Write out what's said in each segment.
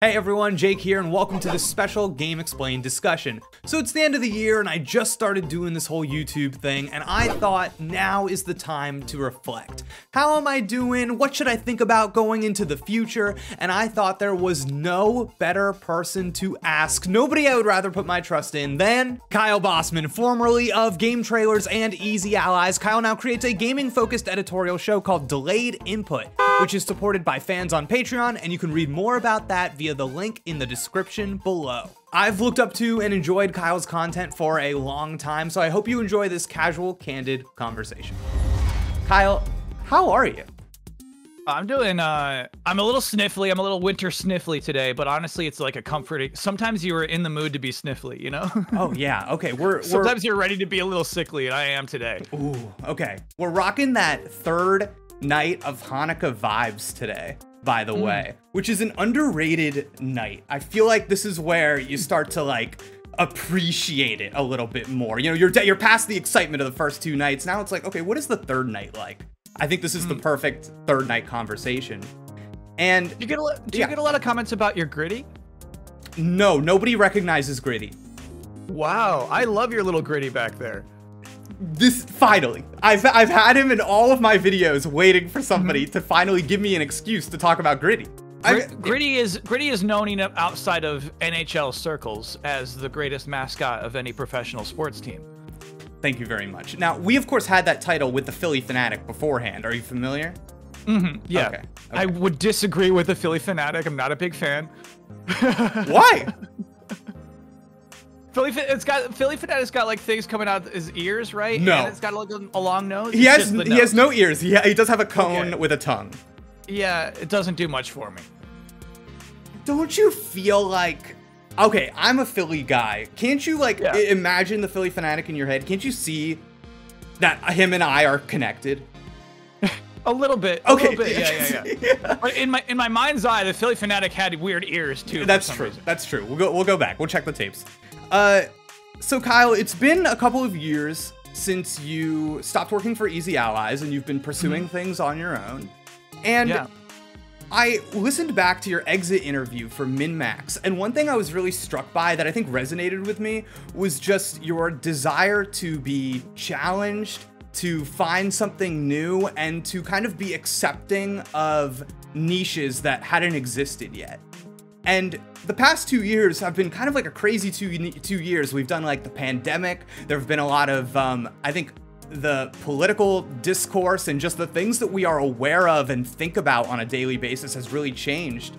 Hey everyone, Jake here, and welcome to this special GameXplain discussion. So it's the end of the year, and I just started doing this whole YouTube thing, and I thought now is the time to reflect. How am I doing? What should I think about going into the future? And I thought there was no better person to ask. Nobody I would rather put my trust in than Kyle Bosman, formerly of Game Trailers and Easy Allies. Kyle now creates a gaming-focused editorial show called Delayed Input, which is supported by fans on Patreon, and you can read more about that via the link in the description below. I've looked up to and enjoyed Kyle's content for a long time, so I hope you enjoy this casual, candid conversation. Kyle, how are you? I'm doing, I'm a little sniffly. I'm a little winter sniffly today, but honestly, it's like a comforting. Sometimes you are in the mood to be sniffly, you know? Oh yeah, okay. Sometimes you're ready to be a little sickly, and I am today. Ooh, okay. We're rocking that third night of Hanukkah vibes today, by the way, which is an underrated night. I feel like this is where you start to like appreciate it a little bit more. You know, you're past the excitement of the first two nights. Now it's like, okay, what is the third night like? I think this is the perfect third night conversation. And do you get a lot of comments about your gritty? No, nobody recognizes gritty. Wow, I love your little gritty back there. This finally, I've had him in all of my videos waiting for somebody to finally give me an excuse to talk about gritty. Gritty is known outside of NHL circles as the greatest mascot of any professional sports team. Thank you very much. Now, we of course had that title with the Philly Fanatic beforehand. Are you familiar? Yeah. Okay. I would disagree with the Philly Fanatic. I'm not a big fan. Why? Philly Fanatic's got like things coming out his ears, right? No. And it's got like a long nose. He has no ears. He does have a cone with a tongue. Yeah, it doesn't do much for me. Don't you feel like, okay, I'm a Philly guy. Can't you like imagine the Philly Fanatic in your head? Can't you see that him and I are connected? A little bit. Okay. A little bit. Yeah. But in my mind's eye, the Philly Fanatic had weird ears too. That's true. That's true. We'll go back. We'll check the tapes. So Kyle, it's been a couple of years since you stopped working for Easy Allies and you've been pursuing things on your own. And I listened back to your exit interview for MinMax, and one thing I was really struck by that I think resonated with me was just your desire to be challenged, to find something new, and to kind of be accepting of niches that hadn't existed yet. And the past 2 years have been kind of like a crazy two years. We've done like the pandemic. There have been a lot of, I think, the political discourse and just the things that we are aware of and think about on a daily basis has really changed.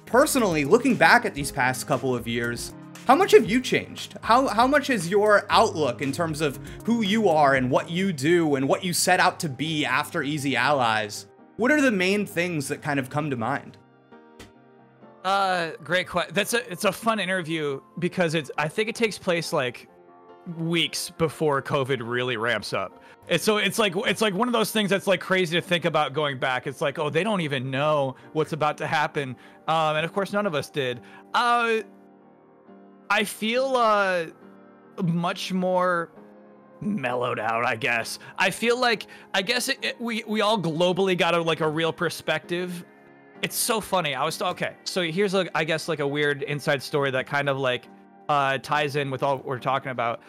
Personally, looking back at these past couple of years, how much have you changed? How much has your outlook in terms of who you are and what you do and what you set out to be after Easy Allies? What are the main things that kind of come to mind? Great question. It's a fun interview because I think it takes place like weeks before COVID really ramps up. It's like one of those things that's like crazy to think about going back. It's like, oh, they don't even know what's about to happen. And of course none of us did. I feel much more mellowed out, I guess. I feel like, we all globally got a real perspective. It's so funny. Okay, so here's I guess like a weird inside story that kind of like ties in with all we're talking about.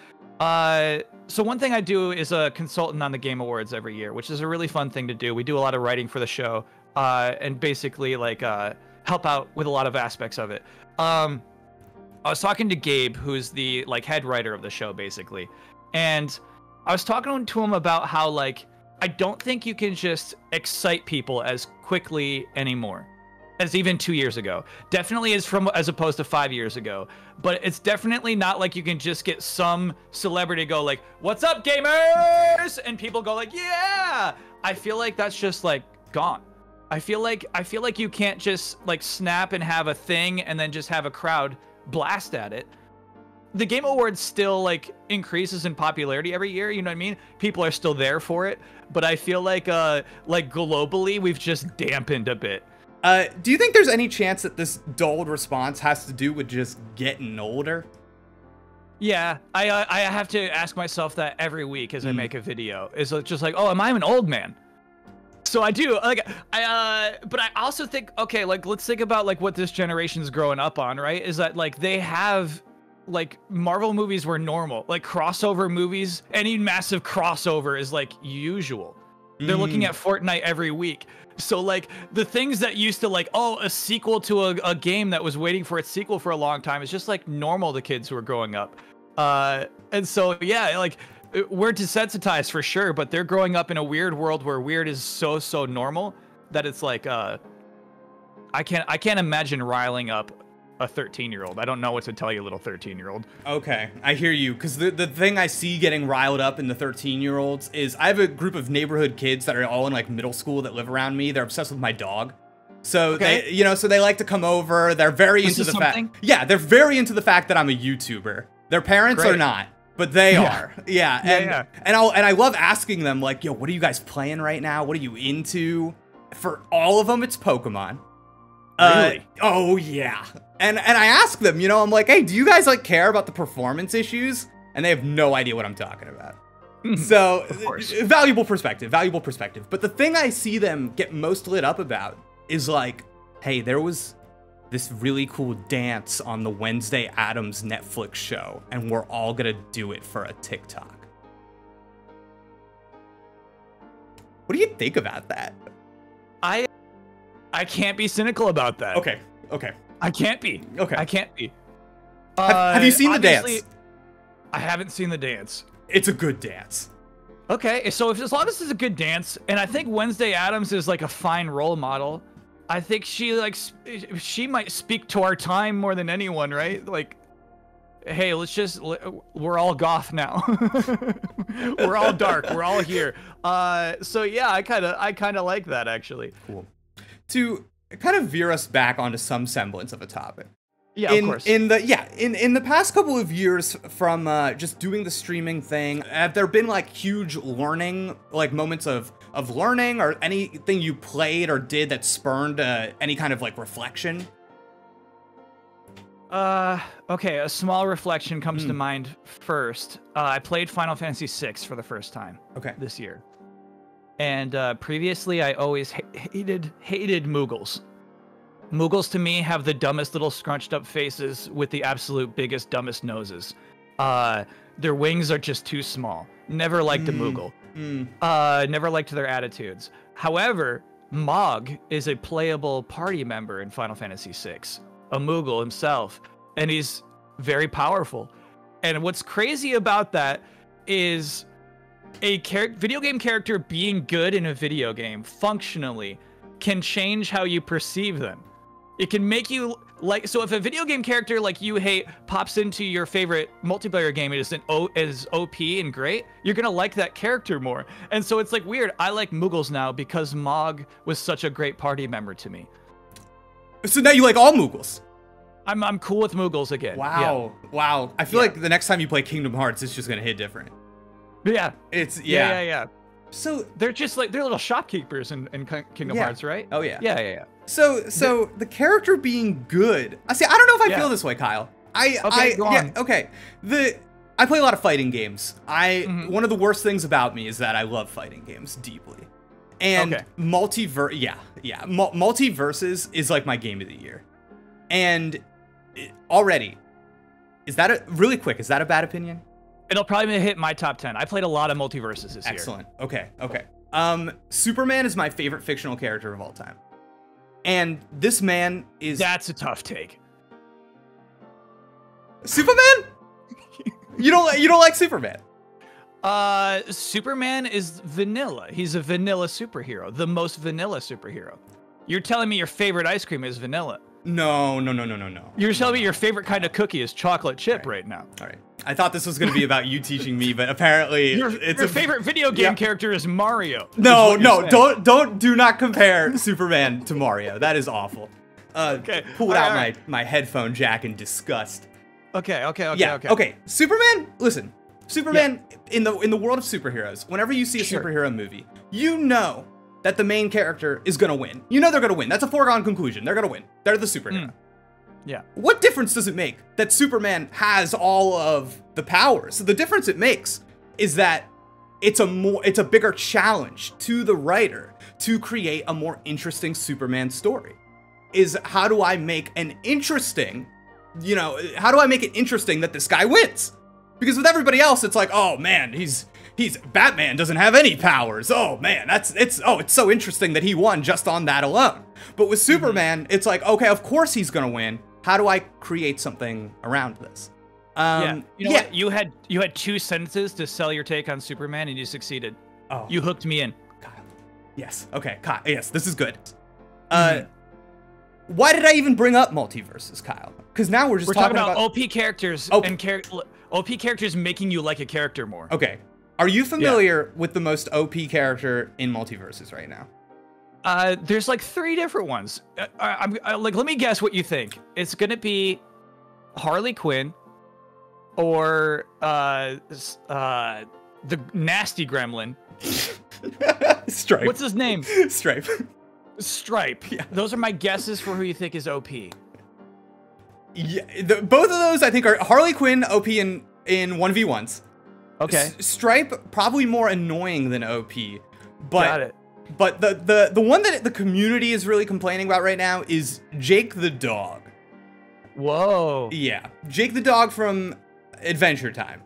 So one thing I do is a consultant on the Game Awards every year, which is a really fun thing to do. We do a lot of writing for the show, and basically like help out with a lot of aspects of it. I was talking to Gabe, who's the like head writer of the show, basically, and I was talking to him about how like I don't think you can just excite people as quickly anymore as even 2 years ago. Definitely as opposed to 5 years ago. But it's definitely not like you can just get some celebrity go like, "What's up, gamers?" and people go like, "Yeah." I feel like that's just like gone. I feel like you can't just like snap and have a thing and then just have a crowd blast at it. The Game Awards still like increases in popularity every year, you know what I mean? People are still there for it, but I feel like globally we've just dampened a bit. Do you think there's any chance that this dulled response has to do with just getting older? Yeah, I have to ask myself that every week as I make a video. Is just like, oh, am I an old man? So I do like but I also think, okay, like let's think about like what this generation's growing up on, right? Is that like they have like Marvel movies were normal, like crossover movies, any massive crossover is like usual. They're looking at Fortnite every week. So like the things that used to like, oh, a sequel to a game that was waiting for its sequel for a long time is just like normal to kids who are growing up. And so, yeah, like we're desensitized for sure, but they're growing up in a weird world where weird is so normal that it's like, I can't imagine riling up a 13-year-old. I don't know what to tell you, little 13-year-old. Okay, I hear you. Because the thing I see getting riled up in the 13-year-olds is I have a group of neighborhood kids that are all in like middle school that live around me. They're obsessed with my dog. So they, you know, so they like to come over. They're very into the fact. Yeah, they're very into the fact that I'm a YouTuber. Their parents are not, but they are. Yeah, and I love asking them like, yo, what are you guys playing right now? What are you into? For all of them, it's Pokemon. Really? Oh yeah. And I ask them, you know, I'm like, hey, do you guys like care about the performance issues? And they have no idea what I'm talking about. So valuable perspective. But the thing I see them get most lit up about is like, hey, there was this really cool dance on the Wednesday Addams Netflix show, and we're all gonna do it for a TikTok. What do you think about that? I can't be cynical about that. Okay. I can't be. Okay. I can't be. Have you seen the dance? I haven't seen the dance. It's a good dance. Okay, so as long as it's a good dance, and I think Wednesday Addams is like a fine role model. I think she might speak to our time more than anyone, right? Like, hey, we're all goth now. We're all dark. We're all here. So yeah, I kind of like that actually. Cool. To kind of veer us back onto some semblance of a topic. Yeah, of course. In the past couple of years from just doing the streaming thing, have there been like huge learning, like moments of learning or anything you played or did that spurned any kind of like reflection? Okay, a small reflection comes to mind first. I played Final Fantasy VI for the first time this year. And previously, I always hated Moogles. Moogles, to me, have the dumbest little scrunched-up faces with the absolute biggest, dumbest noses. Their wings are just too small. Never liked a Moogle. Never liked their attitudes. However, Mog is a playable party member in Final Fantasy VI. A Moogle himself. And he's very powerful. And what's crazy about that is a video game character being good in a video game functionally can change how you perceive them. It can make you like, so if a video game character like you hate pops into your favorite multiplayer game is OP and great, you're gonna like that character more. And so it's like weird. I like Moogles now because Mog was such a great party member to me. So now you like all Moogles? I'm cool with Moogles again. Wow. Yeah. Wow. I feel like the next time you play Kingdom Hearts, it's just gonna hit different. Yeah. It's yeah. So they're just like they're little shopkeepers in Kingdom Hearts, right? Oh yeah. Yeah. So the character being good. I see. I don't know if I feel this way, Kyle. Go on. Okay. I play a lot of fighting games. One of the worst things about me is that I love fighting games deeply. And Multiversus is like my game of the year. And already, is that really quick? Is that a bad opinion? It'll probably hit my top 10. I played a lot of Multiversus this year. Excellent. Okay. Superman is my favorite fictional character of all time. And this man is... That's a tough take. Superman? You don't like Superman? Superman is vanilla. He's a vanilla superhero. The most vanilla superhero. You're telling me your favorite ice cream is vanilla? No. You're telling me your favorite kind of cookie is chocolate chip right now. All right. I thought this was going to be about you teaching me, but apparently your favorite video game character is Mario. No, do not compare Superman to Mario. That is awful. Pulled out my headphone jack in disgust. Okay. Superman, listen. Superman in the world of superheroes, whenever you see a superhero movie, you know that the main character is gonna win. You know they're gonna win. That's a foregone conclusion. They're gonna win. They're the superhero. Yeah. What difference does it make that Superman has all of the powers? So the difference it makes is that it's a bigger challenge to the writer to create a more interesting Superman story. Is how do I make an interesting, how do I make it interesting that this guy wins? Because with everybody else, it's like, oh man, he's Batman doesn't have any powers. Oh man, it's so interesting that he won just on that alone. But with Superman, it's like, okay, of course he's gonna win. How do I create something around this? What? You had 2 sentences to sell your take on Superman, and you succeeded. Oh, you hooked me in. Kyle. Yes. Okay. Kyle. Yes, this is good. Why did I even bring up Multiversus, Kyle? Because now we're talking about OP characters and OP characters making you like a character more. Okay. Are you familiar with the most OP character in Multiversus right now? There's like 3 different ones. Let me guess what you think. It's gonna be Harley Quinn, or the nasty gremlin. Stripe. What's his name? Stripe. Stripe. Yeah. Those are my guesses for who you think is OP. Yeah, both of those I think are Harley Quinn OP in 1v1s. Okay. Stripe probably more annoying than OP, but got it. But the one that the community is really complaining about right now is Jake the dog. Whoa. Yeah, Jake the dog from Adventure Time.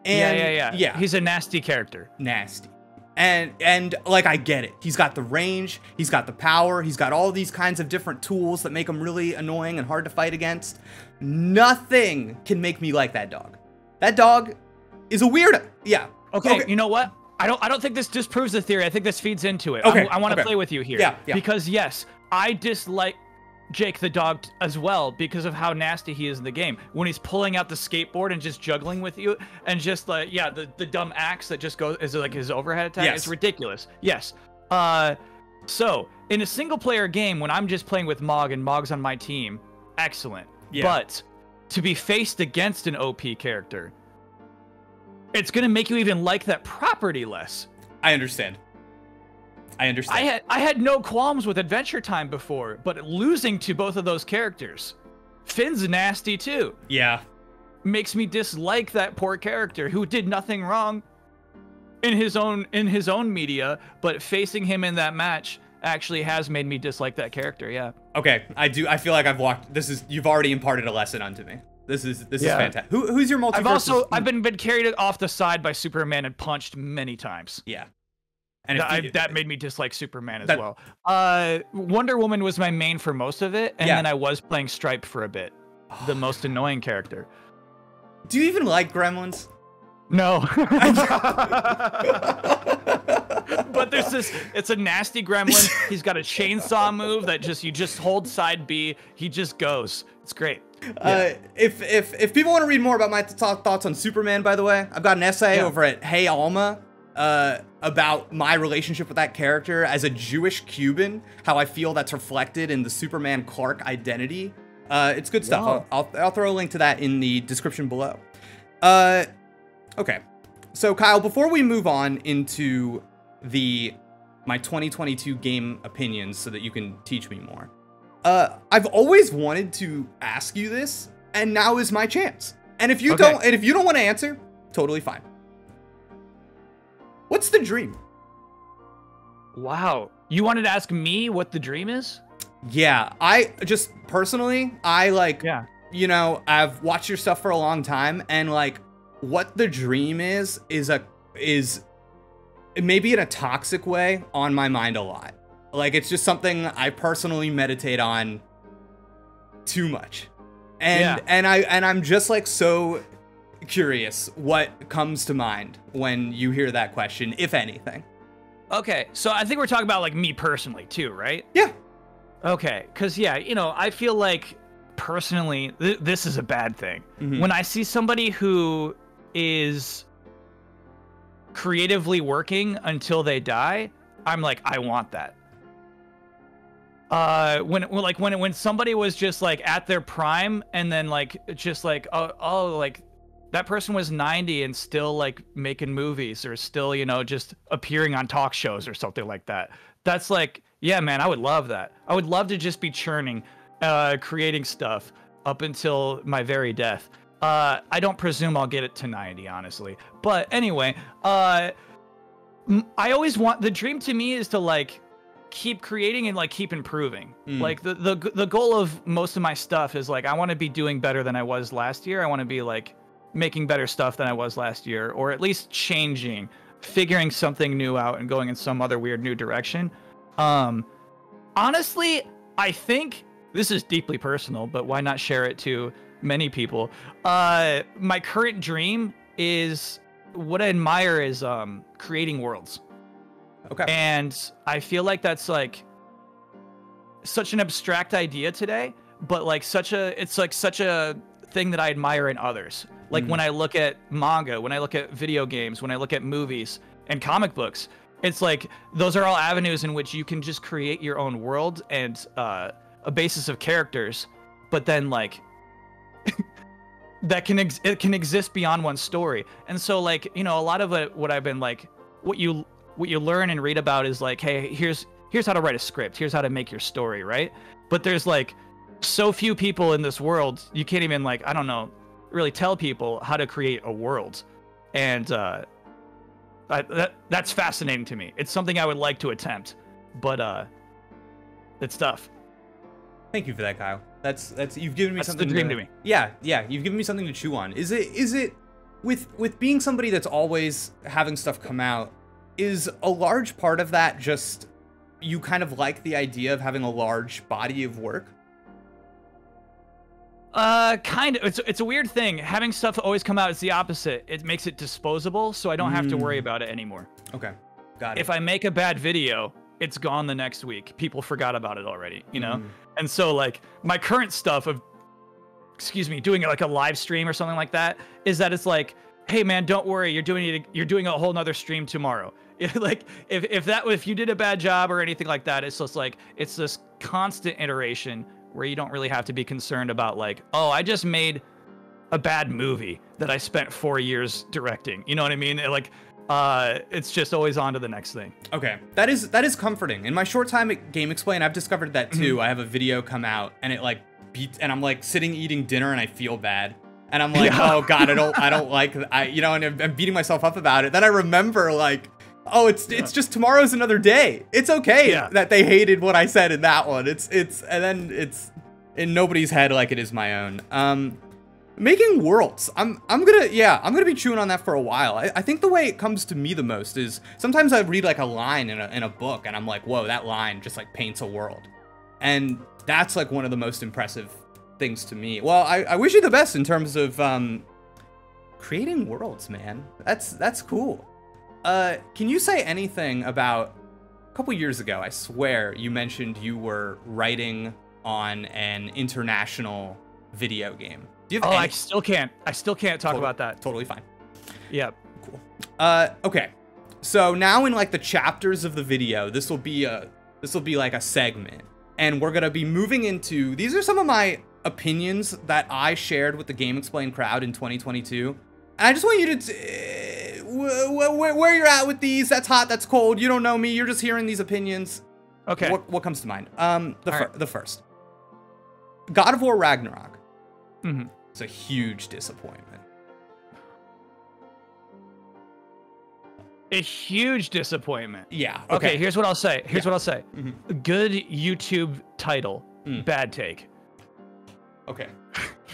And yeah. He's a nasty character. Nasty. And like, I get it. He's got the range, he's got the power, he's got all these kinds of different tools that make him really annoying and hard to fight against. Nothing can make me like that dog. That dog is a weirdo. Yeah. Okay. You know what? I don't think this disproves the theory. I think this feeds into it. Okay. I want to play with you here. Yeah. Because yes, I dislike Jake the dog as well because of how nasty he is in the game. When he's pulling out the skateboard and just juggling with you, and just like, the dumb axe that just goes is like his overhead attack. Yes. It's ridiculous. Yes. So in a single player game, when I'm just playing with Mog and Mog's on my team, excellent. Yeah. But to be faced against an OP character, it's gonna make you even like that property less. I understand. I had no qualms with Adventure Time before, but losing to both of those characters, Finn's nasty too. Yeah. Makes me dislike that poor character who did nothing wrong in his own media, but facing him in that match actually has made me dislike that character. Yeah. Okay, I feel like I've walked. You've already imparted a lesson onto me. This is fantastic. Who's your Multiversus? I've been carried off the side by Superman and punched many times. Yeah. And that made me dislike Superman as well. Wonder Woman was my main for most of it, and then I was playing Stripe for a bit. The most annoying character. Do you even like Gremlins? No. But there's it's a nasty gremlin. He's got a chainsaw move that you just hold side B, he just goes. It's great. Yeah. If people want to read more about my thoughts on Superman, by the way, I've got an essay over at Hey Alma about my relationship with that character as a Jewish Cuban, how I feel that's reflected in the Superman Clark identity. It's good stuff. I'll throw a link to that in the description below. Okay, so Kyle, before we move on into my 2022 game opinions so that you can teach me more, I've always wanted to ask you this, and now is my chance. And if you don't want to answer, totally fine. What's the dream? Wow. You wanted to ask me what the dream is? Yeah, I just personally, I've watched your stuff for a long time, and like, what the dream is maybe in a toxic way on my mind a lot. Like, it's just something I personally meditate on too much. And I'm just like so curious what comes to mind when you hear that question, if anything. Okay, so I think we're talking about like me personally too, right? Yeah. Okay, because I feel like personally this is a bad thing. Mm-hmm. When I see somebody who is creatively working until they die, I'm like, I want that. When somebody was just like at their prime, and then like just like like that person was 90 and still like making movies, or still just appearing on talk shows or something like that. That's like, yeah, man, I would love that. I would love to just be churning, creating stuff up until my very death. I don't presume I'll get it to 90, honestly. But anyway, I always want, the dream to me is to like keep creating and like keep improving. Like the goal of most of my stuff is like I want to be doing better than I was last year. I want to be like making better stuff than I was last year, or at least changing, figuring something new out and going in some other weird new direction. Honestly, I think this is deeply personal, but why not share it to many people? My current dream is, what I admire is creating worlds. Okay. And I feel like that's like such an abstract idea today, but like it's like such a thing that I admire in others. Like when I look at manga, when I look at video games, when I look at movies and comic books, it's like those are all avenues in which you can just create your own world and a basis of characters, but then like that it can exist beyond one story. And so like, you know, a lot of what I've been like, what you learn and read about is like, hey, here's how to write a script, here's how to make your story, right? But there's like so few people in this world, you can't even like, I don't know, really tell people how to create a world. And that's fascinating to me. It's something I would like to attempt, but it's tough. Thank you for that, Kyle. That's you've given me That's something the dream to me. Yeah, you've given me something to chew on. Is it with being somebody that's always having stuff come out, is a large part of that just you kind of like the idea of having a large body of work? Kind of. It's a weird thing. Having stuff always come out is the opposite. It makes it disposable, so I don't have to worry about it anymore. Okay, got it. If I make a bad video, it's gone the next week. People forgot about it already, you know? And so like my current stuff of, doing like a live stream or something like that, is that it's like, hey man, don't worry, you're doing a whole nother stream tomorrow. Like if you did a bad job or anything like that, it's just like, it's this constant iteration where you don't really have to be concerned about like, oh, I just made a bad movie that I spent 4 years directing. You know what I mean? Like, it's just always on to the next thing. Okay, that is comforting. In my short time at GameXplain, I've discovered that too. I have a video come out and it like beats, and I'm like sitting eating dinner and I feel bad. And I'm like, oh God, I don't like, you know, and I'm beating myself up about it. Then I remember like, oh, it's just tomorrow's another day. It's okay that they hated what I said in that one. And then it's in nobody's head like it is my own. Making worlds. I'm gonna be chewing on that for a while. I think the way it comes to me the most is sometimes I read like a line in a book and I'm like, whoa, that line just like paints a world. And that's like one of the most impressive things to me. Well, I wish you the best in terms of creating worlds, man. That's cool. Can you say anything about a couple years ago, I swear you mentioned you were writing on an international video game. Do you have I still can't talk about that. Totally fine. Yep. Cool. Okay. So now in like the chapters of the video, this will be like a segment, and we're gonna be moving into, these are some of my opinions that I shared with the GameXplain crowd in 2022. And I just want you to, where you're at with these. That's hot, that's cold. You don't know me. You're just hearing these opinions. Okay. What comes to mind? The first. God of War Ragnarok. It's a huge disappointment. A huge disappointment. Yeah. Okay, here's what I'll say. Good YouTube title. Bad take. Okay.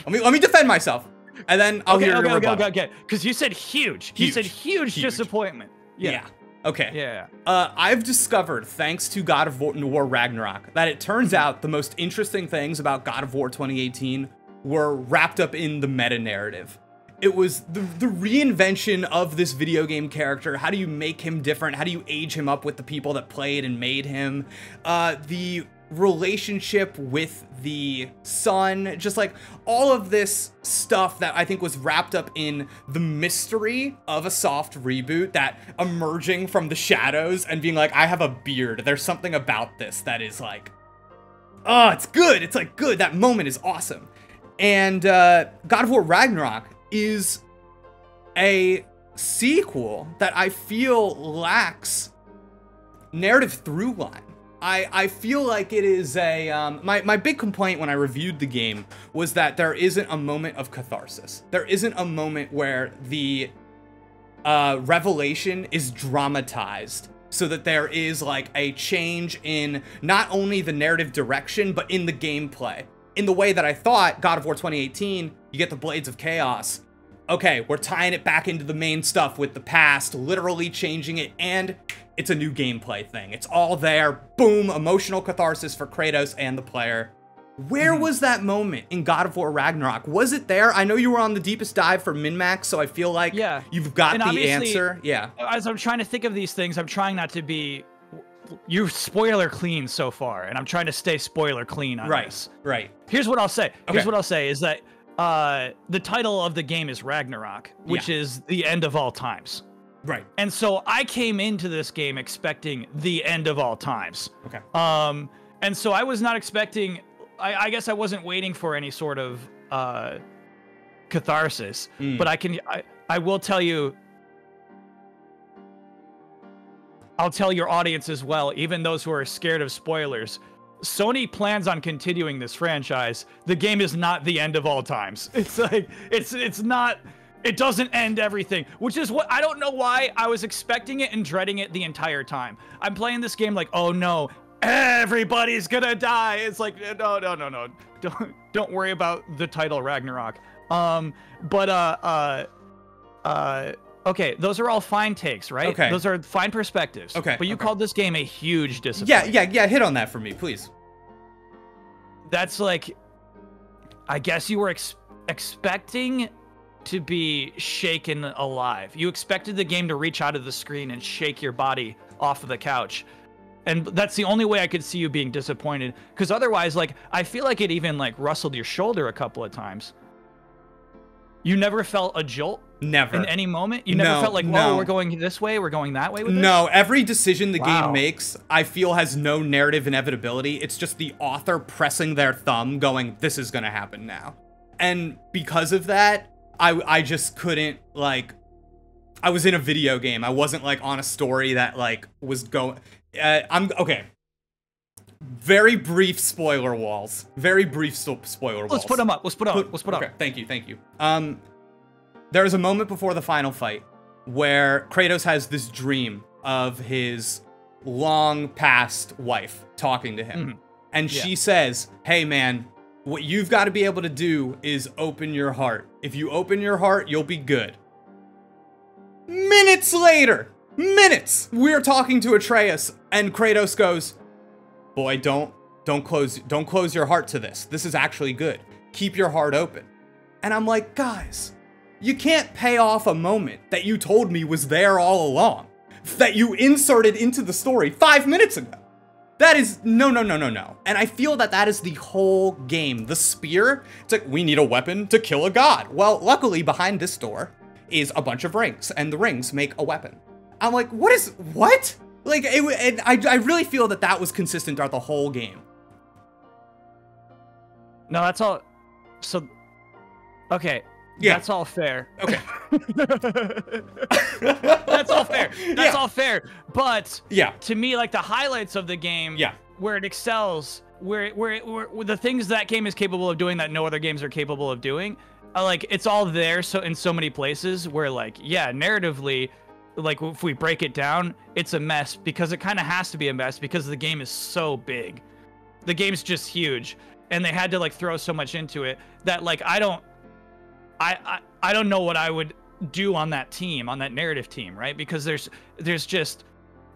Let me defend myself. And then I'll hear your rebuttal. Okay. Because you said huge. You said huge disappointment. Yeah. Okay. Yeah. I've discovered, thanks to God of War Ragnarok, that it turns out the most interesting things about God of War 2018 were wrapped up in the meta narrative. It was the reinvention of this video game character. How do you make him different? How do you age him up with the people that played and made him? The relationship with the son, just like all of this stuff that I think was wrapped up in the mystery of a soft reboot, that emerging from the shadows and being like, I have a beard. There's something about this that is like, oh, it's good. It's like good. That moment is awesome. And God of War Ragnarok is a sequel that I feel lacks narrative through line. I feel like it is a, my big complaint when I reviewed the game was that there isn't a moment of catharsis. There isn't a moment where the Revelation is dramatized so that there is like a change in not only the narrative direction, but in the gameplay. In the way that I thought God of War 2018, you get the Blades of Chaos. Okay, we're tying it back into the main stuff with the past, literally changing it, and it's a new gameplay thing. It's all there. Boom, emotional catharsis for Kratos and the player. Where was that moment in God of War Ragnarok? Was it there? I know you were on the deepest dive for min-max, so I feel like you've got the answer. Yeah. As I'm trying to think of these things, I'm trying not to be... You're spoiler clean so far, and I'm trying to stay spoiler clean on this. Right. Here's what I'll say. Here's what I'll say is that the title of the game is Ragnarok, which is the end of all times. Right. And so I came into this game expecting the end of all times. Okay. And so I was not expecting... I guess I wasn't waiting for any sort of catharsis, but I will tell you... I'll tell your audience as well, even those who are scared of spoilers, Sony plans on continuing this franchise. The game is not the end of all times. It's like, it's not, it doesn't end everything, which is what, I don't know why I was expecting it and dreading it the entire time. I'm playing this game like, oh no, everybody's gonna die. It's like, no. Don't worry about the title Ragnarok. Okay, those are all fine takes, right? Okay. Those are fine perspectives. Okay. But you called this game a huge disappointment. Yeah, hit on that for me, please. That's like, I guess you were expecting to be shaken alive. You expected the game to reach out of the screen and shake your body off of the couch. And that's the only way I could see you being disappointed. Because otherwise, like, I feel like it even, like, rustled your shoulder a couple of times. You never felt a jolt? Never. In any moment? You never felt like, whoa, we're going this way, we're going that way with this? No, every decision the game makes, I feel has no narrative inevitability. It's just the author pressing their thumb going, this is gonna happen now. And because of that, I just couldn't, like, I was in a video game. I wasn't, like, on a story that, like, was going... okay. Very brief spoiler walls. Very brief spoiler walls. Let's put them up. Let's put them up. Okay, thank you. There is a moment before the final fight where Kratos has this dream of his long past wife talking to him. And she says, hey man, what you've got to be able to do is open your heart. If you open your heart, you'll be good. Minutes later, we're talking to Atreus and Kratos goes, boy, don't close your heart to this. This is actually good. Keep your heart open. And I'm like, guys, you can't pay off a moment that you told me was there all along, that you inserted into the story 5 minutes ago. That is, no. And I feel that that is the whole game. The spear, it's like, we need a weapon to kill a god. Well, luckily behind this door is a bunch of rings, and the rings make a weapon. I'm like, what? Like, I really feel that that was consistent throughout the whole game. No, that's all. So, okay. Yeah. That's all fair. Okay. That's all fair. That's all fair. But yeah, to me, like the highlights of the game, where it excels, where the things that game is capable of doing that no other games are capable of doing, like it's all there. So in so many places where, like, yeah, narratively, like if we break it down, it's a mess because it kind of has to be a mess because the game is so big. The game's just huge, and they had to like throw so much into it that like I don't know what I would do on that team, on that narrative team, right? Because there's just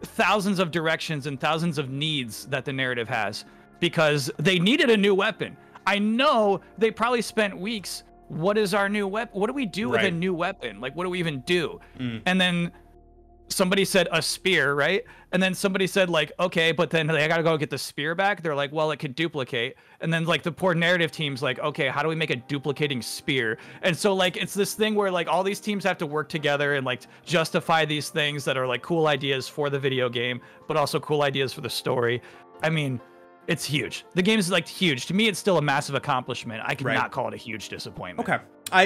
thousands of directions and thousands of needs that the narrative has because they needed a new weapon. I know they probably spent weeks. What is our new weapon? What do we do with a new weapon? Like, what do we even do? And then somebody said a spear, right? And then somebody said like, okay, but then they gotta go get the spear back. They're like, well, it could duplicate. And then like the poor narrative team's like, okay, how do we make a duplicating spear? And so like, it's this thing where like all these teams have to work together and like justify these things that are like cool ideas for the video game, but also cool ideas for the story. I mean, it's huge. The game is like huge. To me, it's still a massive accomplishment. I cannot call it a huge disappointment. Okay.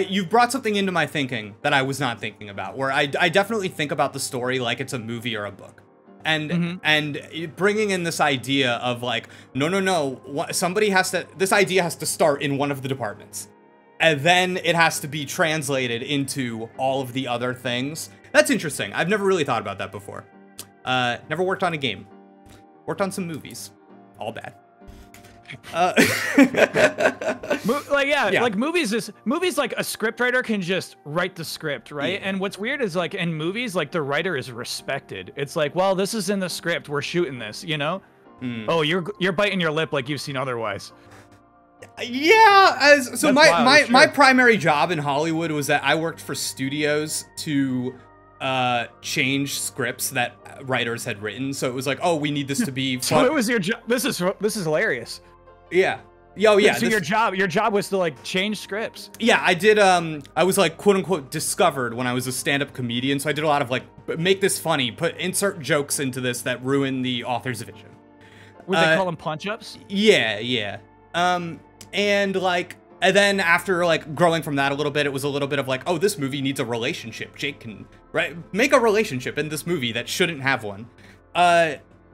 You've brought something into my thinking that I was not thinking about, where I definitely think about the story like it's a movie or a book. And bringing in this idea of like, no, somebody has to, this idea has to start in one of the departments. and then it has to be translated into all of the other things. That's interesting. I've never really thought about that before. Never worked on a game. Worked on some movies. All bad. Like movies, like a scriptwriter can just write the script, right? And what's weird is like in movies, like the writer is respected. It's like, well, this is in the script, we're shooting this, you know? Oh, you're biting your lip like you've seen otherwise. Yeah, so wild, my primary job in Hollywood was that I worked for studios to change scripts that writers had written. So it was like, oh, we need this to be so it was your job. This is hilarious. Yeah. Yeah. So your job was to like change scripts. Yeah, I did. I was like quote unquote discovered when I was a stand-up comedian. So I did a lot of like make this funny, insert jokes into this that ruin the author's vision. Would they call them punch-ups? Yeah. And like, and then after like growing from that a little bit, it was a little bit of like, oh, this movie needs a relationship. Jake can make a relationship in this movie that shouldn't have one.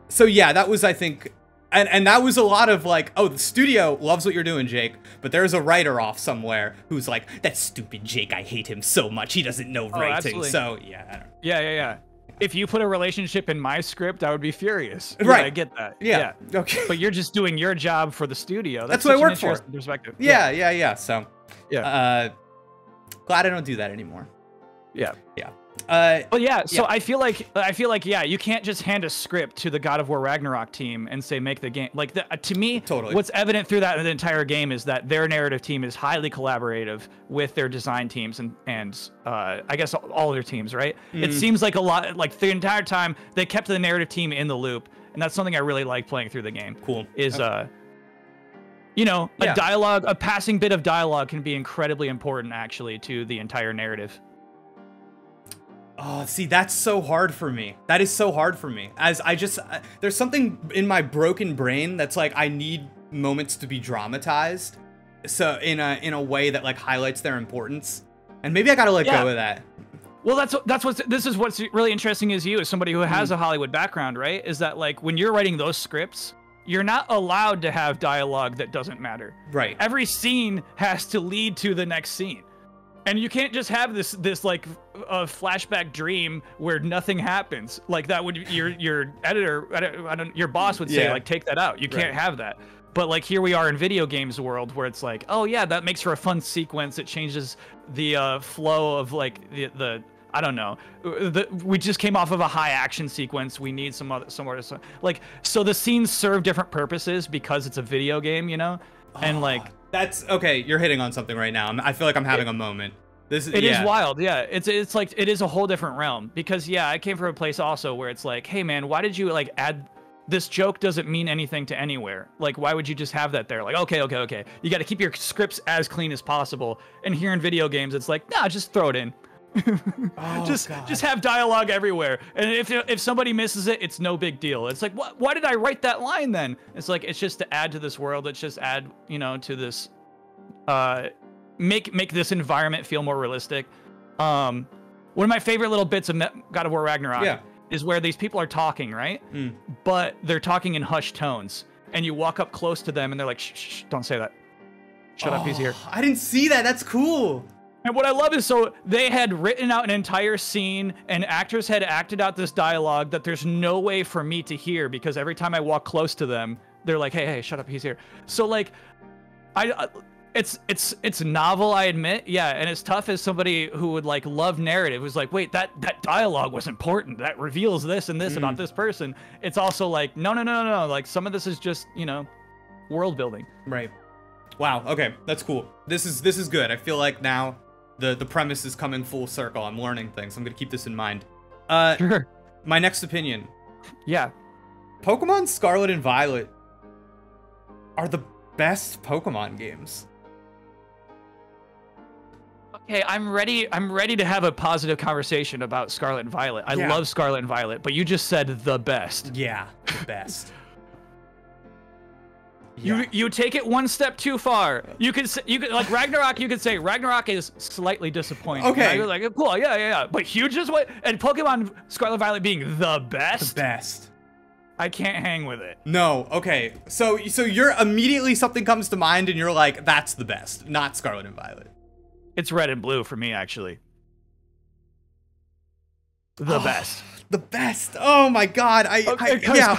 So yeah, that was, I think, and that was a lot of like, oh, the studio loves what you're doing, Jake, but there's a writer off somewhere who's like, that stupid Jake, I hate him so much. He doesn't know writing. Absolutely. So yeah, I don't know. Yeah. If you put a relationship in my script, I would be furious. Right. Yeah, I get that. Yeah. Okay. But you're just doing your job for the studio. That's what I work for. Perspective. Yeah. So, yeah. Glad I don't do that anymore. Yeah. But yeah, so I feel like yeah, you can't just hand a script to the God of War Ragnarok team and say make the game. Like to me, totally. What's evident through that in the entire game is that their narrative team is highly collaborative with their design teams and I guess all their teams, right? It seems like a lot, like the entire time they kept the narrative team in the loop, and that's something I really like playing through the game. Cool. Is you know, a passing bit of dialogue can be incredibly important actually to the entire narrative. Oh, see, that's so hard for me. That is so hard for me. As I just, there's something in my broken brain that's like, I need moments to be dramatized. So in a way that like highlights their importance. And maybe I gotta let go of that. Well, this is what's really interesting as you, as somebody who has a Hollywood background, right? Is that like when you're writing those scripts, you're not allowed to have dialogue that doesn't matter. Right. Every scene has to lead to the next scene. And you can't just have this like a flashback dream where nothing happens. Like that would your editor, your boss would say like take that out. You can't have that. But like here we are in video games world where it's like, oh yeah, that makes for a fun sequence. It changes the flow of like the I don't know. We just came off of a high action sequence. We need somewhere to like, so the scenes serve different purposes because it's a video game, you know? And like, that's okay. You're hitting on something right now. I feel like I'm having a moment. This is is wild. Yeah. It's like, it is a whole different realm because I came from a place also where it's like, hey man, why did you like add this joke doesn't mean anything to anywhere. Like, why would you just have that there? Like, okay. You got to keep your scripts as clean as possible. And here in video games, it's like, nah, just throw it in. Just have dialogue everywhere, and if somebody misses it, it's no big deal. It's like, why did I write that line then? It's like, it's just to add to this world. It's just add, to this, make this environment feel more realistic. One of my favorite little bits of God of War Ragnarok is where these people are talking, right? But they're talking in hushed tones, and you walk up close to them, and they're like, shh, don't say that. Shut up, he's here. I didn't see that. That's cool. And what I love is, so they had written out an entire scene and actors had acted out this dialogue that there's no way for me to hear because every time I walk close to them, they're like, hey, shut up, he's here. So like, it's novel, I admit. Yeah. And it's tough as somebody who would like love narrative, who's like, wait, that dialogue was important. That reveals this and this about this person. It's also like, no. Like some of this is just, world building. Right. Wow. Okay. That's cool. This is good. I feel like now the premise is coming full circle. I'm learning things. I'm gonna keep this in mind. Sure. My next opinion. Yeah. Pokemon Scarlet and Violet are the best Pokemon games. Okay, I'm ready to have a positive conversation about Scarlet and Violet. I love Scarlet and Violet, but you just said the best. Yeah, the best. You take it one step too far. You could like Ragnarok. You could say Ragnarok is slightly disappointing. Okay, you're like cool, yeah. But huge is what, and Pokemon Scarlet Violet being the best. The best. I can't hang with it. No, okay. So you're immediately something comes to mind and you're like, that's the best, not Scarlet and Violet. It's red and blue for me, actually. The best. The best. Oh my god. Yeah.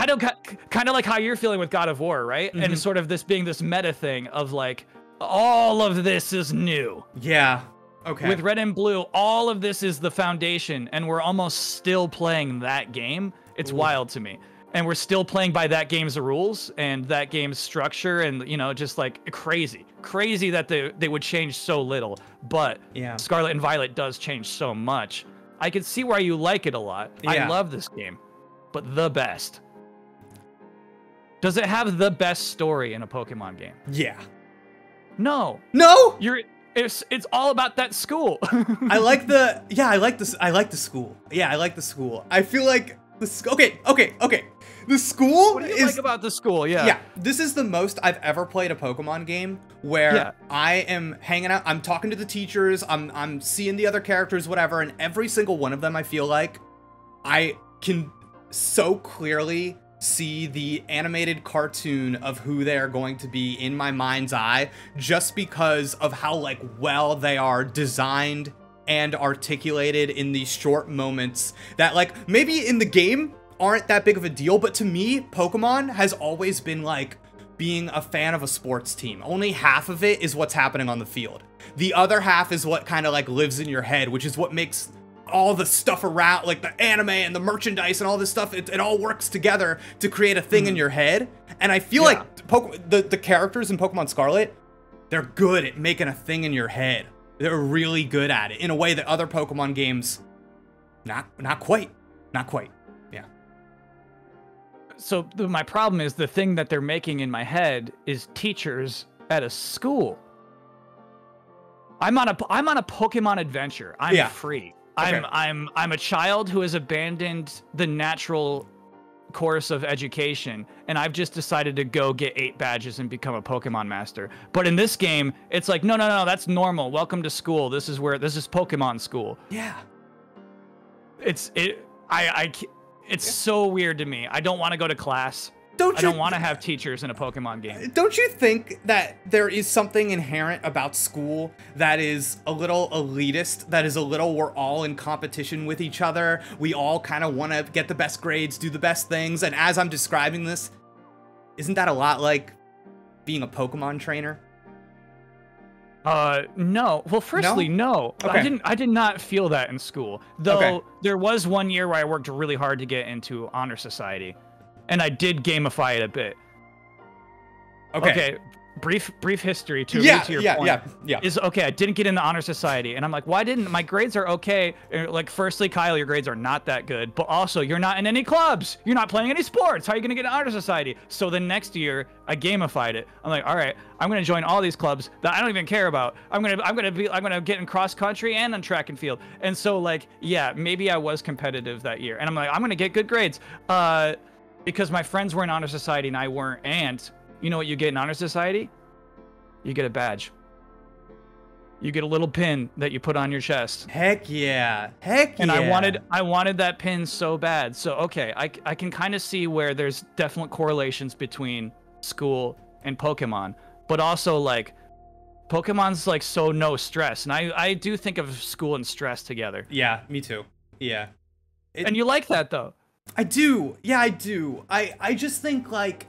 Kind of like how you're feeling with God of War, right? And it's sort of this being this meta thing of like, all of this is new. Yeah. Okay. With red and blue, all of this is the foundation, and we're almost still playing that game. It's wild to me. And we're still playing by that game's rules and that game's structure, and you know, just like crazy that they would change so little. But yeah, Scarlet and Violet does change so much. I can see why you like it a lot. Yeah. I love this game, but the best. Does it have the best story in a Pokemon game? Yeah. No. No. It's all about that school. I like the school. Yeah, I like the school. I feel like okay. The school What do you like about the school? Yeah. Yeah, this is the most I've ever played a Pokemon game where I am hanging out, I'm talking to the teachers, I'm seeing the other characters, whatever, and every single one of them I feel like I can so clearly see the animated cartoon of who they are going to be in my mind's eye just because of how like well they are designed and articulated in these short moments that like maybe in the game aren't that big of a deal, but to me, Pokemon has always been like being a fan of a sports team. Only half of it is what's happening on the field. The other half is what kind of like lives in your head, which is what makes all the stuff around, like the anime and the merchandise and all this stuff, it all works together to create a thing in your head. And I feel like the characters in Pokemon Scarlet, they're good at making a thing in your head. They're really good at it in a way that other Pokemon games, not quite. Yeah. So my problem is the thing that they're making in my head is teachers at a school. I'm on a Pokemon adventure. I'm free. Okay. I'm a child who has abandoned the natural course of education, and I've just decided to go get 8 badges and become a Pokemon master. But in this game, it's like, no, that's normal. Welcome to school. This is Pokemon school. Yeah. It's so weird to me. I don't want to go to class. I don't want to have teachers in a Pokemon game. Don't you think that there is something inherent about school that is a little elitist, that is a little, we're all in competition with each other, we all kind of want to get the best grades, do the best things, and as I'm describing this, isn't that a lot like being a Pokemon trainer? No. Well, firstly, no. Okay. I did not feel that in school. Though there was one year where I worked really hard to get into Honor Society. And I did gamify it a bit. Okay. Brief history to your point. Yeah. Is okay. I didn't get into Honor Society, and I'm like, why didn't my grades are okay? Like, firstly, Kyle, your grades are not that good, but also you're not in any clubs. You're not playing any sports. How are you gonna get into Honor Society? So the next year, I gamified it. I'm like, all right, I'm gonna join all these clubs that I don't even care about. I'm gonna get in cross country and on track and field. And so like, yeah, maybe I was competitive that year, and I'm like, I'm gonna get good grades. Because my friends were in Honor Society and I weren't, and you know what you get in Honor Society? You get a badge. You get a little pin that you put on your chest. Heck yeah. Heck yeah. And I wanted that pin so bad. So, okay, I can kind of see where there's definite correlations between school and Pokemon. But also, like, Pokemon's, like, so no stress. And I do think of school and stress together. Yeah, me too. Yeah. And you like that, though. I do. Yeah, I do. I just think, like,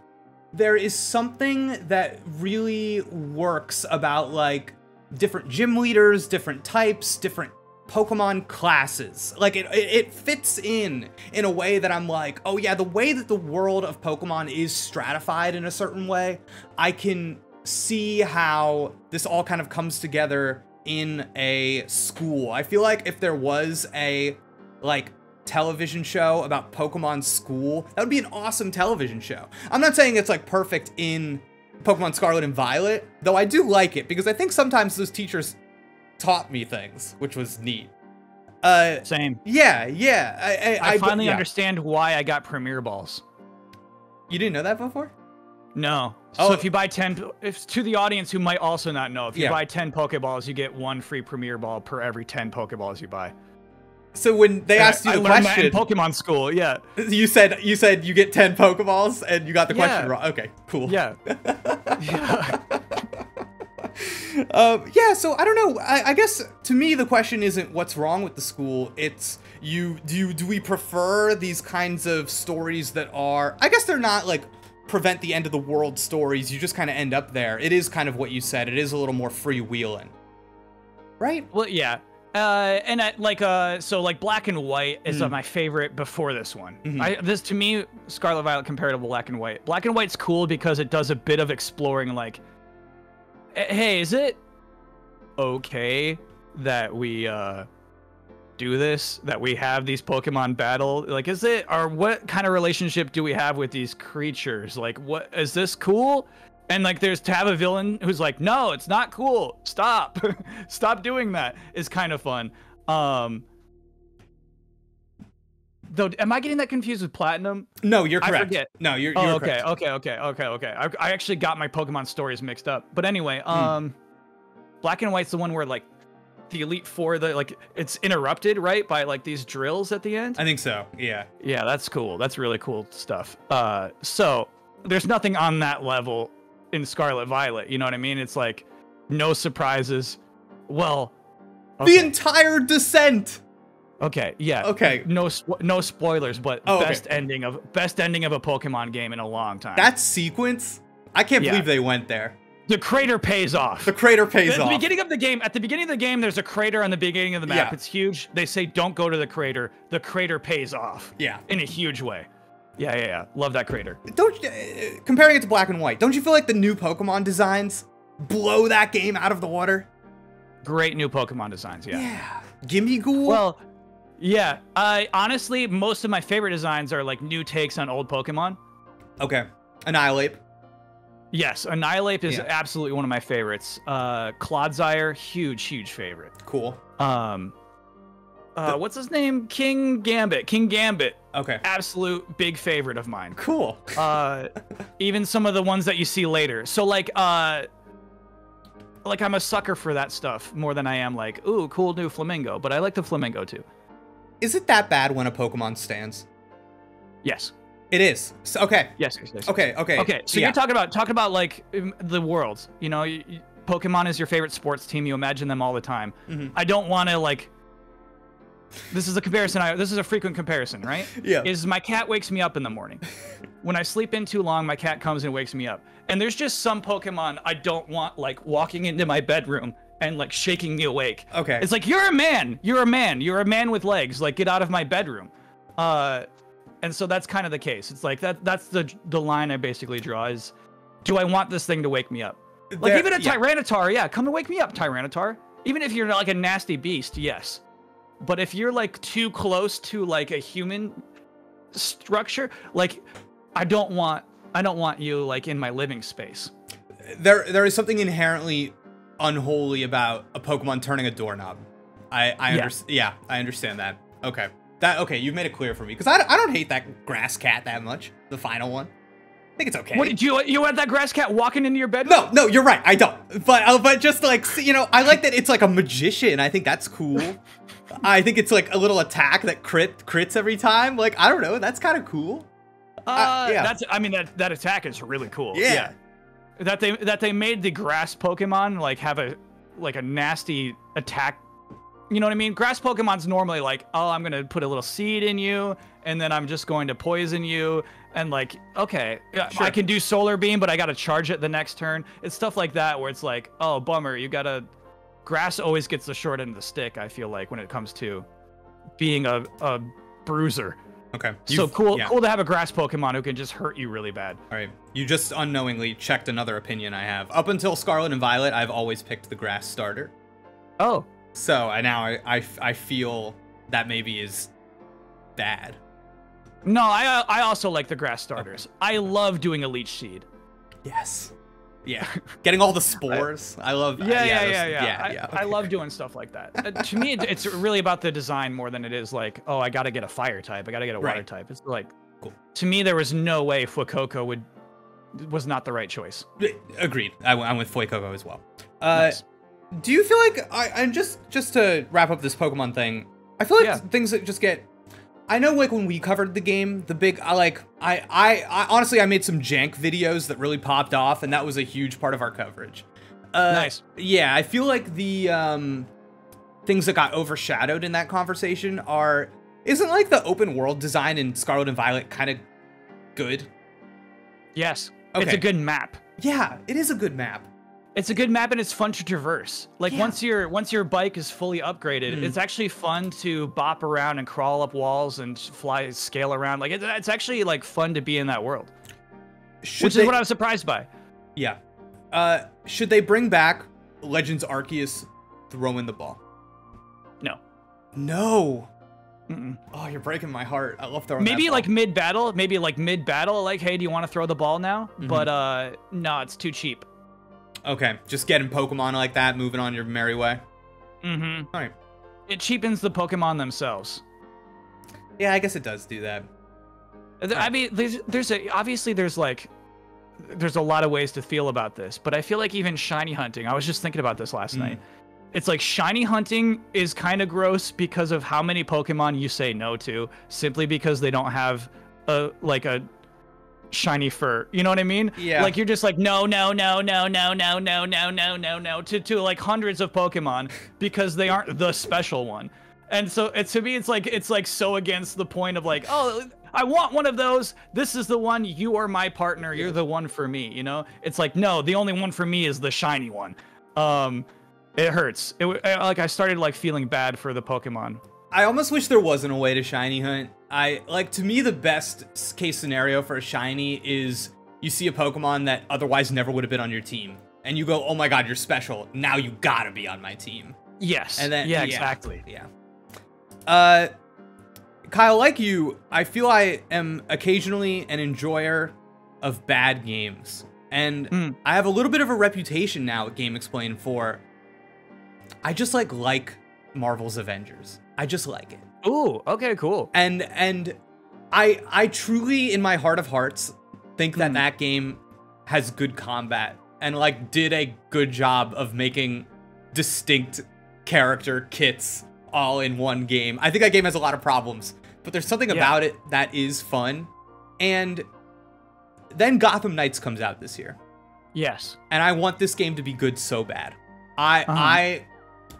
there is something that really works about, like, different gym leaders, different types, different Pokemon classes. Like, it fits in a way that I'm like, oh yeah, the way that the world of Pokemon is stratified in a certain way, I can see how this all kind of comes together in a school. I feel like if there was a, like, television show about Pokemon school, that would be an awesome television show. I'm not saying it's like perfect in Pokemon Scarlet and Violet, though I do like it because I think sometimes those teachers taught me things, which was neat. Same. Yeah. I finally understand why I got Premier Balls. You didn't know that before? No. Oh. So if you buy 10, if to the audience who might also not know, if you buy 10 Pokeballs, you get 1 free Premier Ball per every 10 Pokeballs you buy. So when they asked you I the learned that question, in Pokemon school, yeah. you said you get 10 Pokeballs and you got the question wrong. Okay, cool. Yeah. Yeah. Yeah, so I don't know. I guess to me the question isn't what's wrong with the school. It's do we prefer these kinds of stories that are, I guess they're not like prevent the end of the world stories. You just kind of end up there. It is kind of what you said. It is a little more freewheeling. Right? Well, yeah. And so like Black and White is my favorite before this one. This to me, Scarlet Violet compared to Black and White. Black and White's cool because it does a bit of exploring, like, hey, is it okay that we do this? That we have these Pokemon battle? Like, is it, or what kind of relationship do we have with these creatures? Like, what is this cool? And like, there's to have a villain who's like, no, it's not cool. Stop, stop doing that. Is kind of fun. Though, am I getting that confused with Platinum? No, you're correct. I forget. No, you're okay, correct. okay. I actually got my Pokemon stories mixed up. But anyway, Black and White's the one where like the Elite Four, it's interrupted, right, by like these drills at the end. I think so. Yeah. Yeah, that's cool. That's really cool stuff. So there's nothing on that level in Scarlet Violet, you know what I mean? It's like no surprises. Well, okay. The entire descent. Okay, yeah. Okay. No spoilers, but best okay. ending of a Pokemon game in a long time. That sequence, I can't believe they went there. The crater pays off. The crater pays off. At the beginning of the game, there's a crater on the beginning of the map. Yeah. It's huge. They say don't go to the crater. The crater pays off. Yeah. In a huge way. Yeah. Love that crater. Comparing it to Black and White, don't you feel like the new Pokemon designs blow that game out of the water? Great new Pokemon designs, yeah. Yeah. Gimme Ghoul? Well, yeah. Honestly, most of my favorite designs are like new takes on old Pokemon. Okay. Annihilate. Yes, Annihilate is absolutely one of my favorites. Clodsire, huge favorite. Cool. What's his name? King Gambit. Okay. Absolute big favorite of mine. Cool. Even some of the ones that you see later. So like I'm a sucker for that stuff more than I am like, ooh, cool new Flamingo, but I like the Flamingo too. Is it that bad when a Pokemon stands? Yes. It is. So, okay. Yes. Okay. So you're talking about like the world, you know, Pokemon is your favorite sports team. You imagine them all the time. I don't want to like, this is a comparison. This is a frequent comparison, right? Yeah. Is my cat wakes me up in the morning. When I sleep in too long, my cat comes and wakes me up. And there's just some Pokemon I don't want like walking into my bedroom and like shaking me awake. Okay. It's like, you're a man with legs. Like, get out of my bedroom. And so that's kind of the case. It's like that's the line I basically draw is, do I want this thing to wake me up? Like even a Tyranitar, come and wake me up, Tyranitar. Even if you're like a nasty beast, yes. But if you're like too close to like a human structure, like I don't want you like in my living space. There is something inherently unholy about a Pokemon turning a doorknob. I understand that. Okay. You've made it clear for me, because I don't hate that grass cat that much. The final one, I think it's okay. What, you want that grass cat walking into your bedroom? No, you're right. I don't. But just like, you know, I like that it's like a magician. I think that's cool. I think it's like a little attack that crits every time. Like, I don't know. That's kind of cool. That attack is really cool. Yeah. That they made the grass Pokemon like have a nasty attack. You know what I mean? Grass Pokemon's normally like, oh, I'm gonna put a little seed in you, and then I'm just going to poison you, and like, okay, sure. I can do Solar Beam, but I gotta charge it the next turn. It's stuff like that where it's like, oh, bummer, Grass always gets the short end of the stick, I feel like, when it comes to being a bruiser. Okay. So cool to have a grass Pokemon who can just hurt you really bad. All right. You just unknowingly checked another opinion I have. Up until Scarlet and Violet, I've always picked the grass starter. Oh. So now I feel that maybe is bad. No, I also like the grass starters. Okay. I love doing a Leech Seed. Yes. Yeah. Getting all the spores. I love that. Yeah. I love doing stuff like that. To me, it's really about the design more than it is like, oh, I got to get a fire type. I got to get a water type. It's like, cool. To me, there was no way Fuecoco was not the right choice. Agreed. I'm with Fuecoco as well. Nice. Do you feel like, and just to wrap up this Pokemon thing, I feel like things that just get. I know, like, when we covered the game, the big, I honestly, I made some jank videos that really popped off, and that was a huge part of our coverage. Nice. Yeah, I feel like the things that got overshadowed in that conversation isn't like the open world design in Scarlet and Violet kind of good? Yes. Okay. It's a good map. Yeah, it is a good map. It's a good map and it's fun to traverse. Like once your bike is fully upgraded, it's actually fun to bop around and crawl up walls and scale around. Like it's actually like fun to be in that world. Which is what I was surprised by. Yeah. Should they bring back Legends Arceus throwing the ball? No. No. Oh, you're breaking my heart. I love throwing maybe that ball. like mid-battle, like, hey, do you want to throw the ball now? But no, it's too cheap. Okay, just getting Pokemon like that, moving on your merry way. All right. It cheapens the Pokemon themselves. Yeah, I guess it does do that. I mean, there's a lot of ways to feel about this, but I feel like even shiny hunting, I was just thinking about this last night. It's like shiny hunting is kind of gross because of how many Pokemon you say no to, simply because they don't have a shiny fur. You know what I mean? Yeah. Like you're just like no to like hundreds of Pokemon because they aren't the special one. And so to me it's like so against the point of like, oh, I want one of those. This is the one. You are my partner. You're the one for me, you know? It's like, no, the only one for me is the shiny one. It hurts. I started like feeling bad for the Pokemon. I almost wish there wasn't a way to shiny hunt. To me, the best case scenario for a shiny is you see a Pokemon that otherwise never would have been on your team. And you go, oh my god, you're special. Now you gotta be on my team. Yes. And then, yeah, exactly. Yeah. Kyle, like you, I feel I am occasionally an enjoyer of bad games. And I have a little bit of a reputation now at GameXplain for I just like Marvel's Avengers. I just like it. Ooh, okay, cool. And I truly, in my heart of hearts, think that that game has good combat and like did a good job of making distinct character kits all in one game. I think that game has a lot of problems, but there's something about it that is fun. And then Gotham Knights comes out this year. Yes. And I want this game to be good so bad.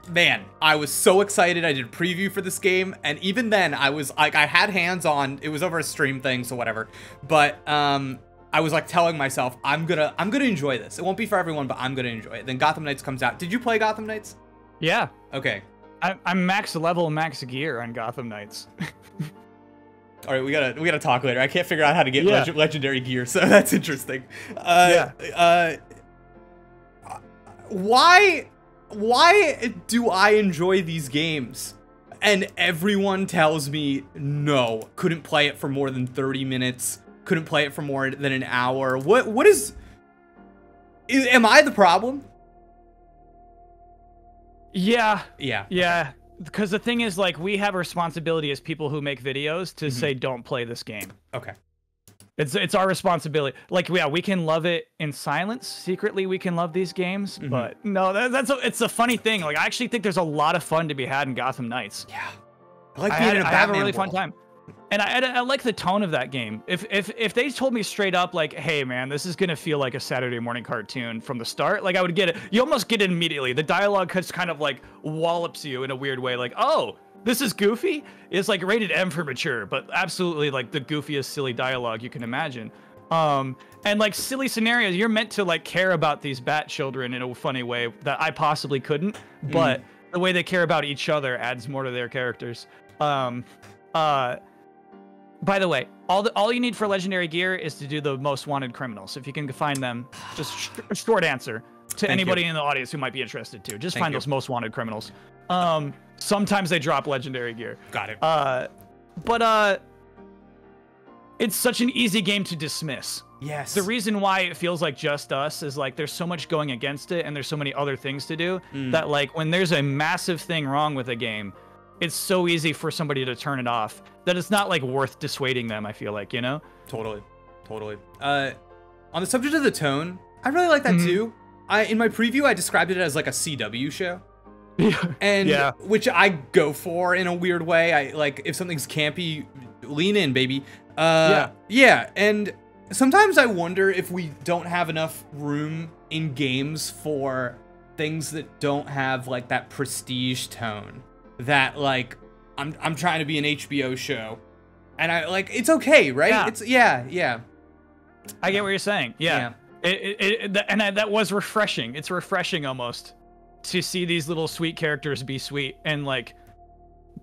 Man, I was so excited. I did a preview for this game, and even then I was like, I had hands on. It was over a stream thing, so whatever. But I was like telling myself, I'm gonna enjoy this. It won't be for everyone, but I'm gonna enjoy it. Then Gotham Knights comes out. Did you play Gotham Knights? Yeah. Okay. I'm max level, max gear on Gotham Knights. All right, we gotta talk later. I can't figure out how to get legendary gear, so that's interesting. Why do I enjoy these games? And everyone tells me no, couldn't play it for more than 30 minutes, couldn't play it for more than an hour. What is am I the problem? Yeah. Yeah. Because the thing is, like, we have a responsibility as people who make videos to say, don't play this game. Okay. It's our responsibility. Like, yeah, we can love it in silence. Secretly, we can love these games. But no, it's a funny thing. Like, I actually think there's a lot of fun to be had in Gotham Knights. Yeah. I like being in a Batman I have a really world. fun time. And I like the tone of that game. If they told me straight up, like, hey, man, this is going to feel like a Saturday morning cartoon from the start, like, I would get it. You almost get it immediately. The dialogue just kind of, like, wallops you in a weird way. Like, oh, this is goofy? It's, like, rated M for mature, but absolutely, like, the goofiest, silly dialogue you can imagine. And, like, silly scenarios. You're meant to, like, care about these bat children in a funny way that I possibly couldn't. But the way they care about each other adds more to their characters. By the way, all you need for legendary gear is to do the most wanted criminals. If you can find them, just short answer to anybody in the audience who might be interested too. Just find those most wanted criminals. Sometimes they drop legendary gear. Got it. But it's such an easy game to dismiss. Yes. The reason why it feels like Just Us is like there's so much going against it and there's so many other things to do that like when there's a massive thing wrong with a game, it's so easy for somebody to turn it off that it's not like worth dissuading them, I feel like, you know? Totally. On the subject of the tone, I really like that too. In my preview, I described it as like a CW show. And Yeah. which I go for in a weird way. I like if something's campy, lean in, baby. Yeah, and sometimes I wonder if we don't have enough room in games for things that don't have like that prestige tone. That like I'm trying to be an HBO show, and I like it's okay, right? Yeah. It's yeah. I get what you're saying. Yeah. That was refreshing. It's refreshing almost to see these little sweet characters be sweet and like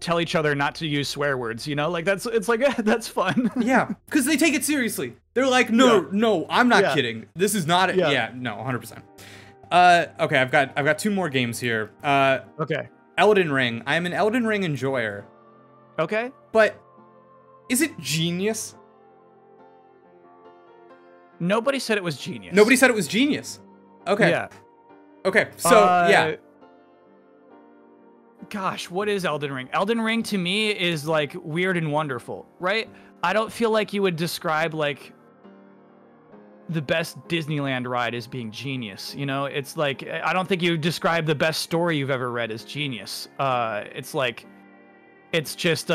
tell each other not to use swear words, you know? Like that's fun. Yeah, because they take it seriously. They're like, no, I'm not kidding. This is not it. Yeah, no, 100%. Okay, I've got 2 more games here. Okay. Elden Ring. I am an Elden Ring enjoyer. Okay. But is it genius? Nobody said it was genius. Nobody said it was genius. Okay. Yeah. Okay, so yeah. Gosh, what is Elden Ring? Elden Ring to me is like weird and wonderful, right? I don't feel like you would describe like the best Disneyland ride as being genius, you know? It's like, I don't think you would describe the best story you've ever read as genius. It's like, it's just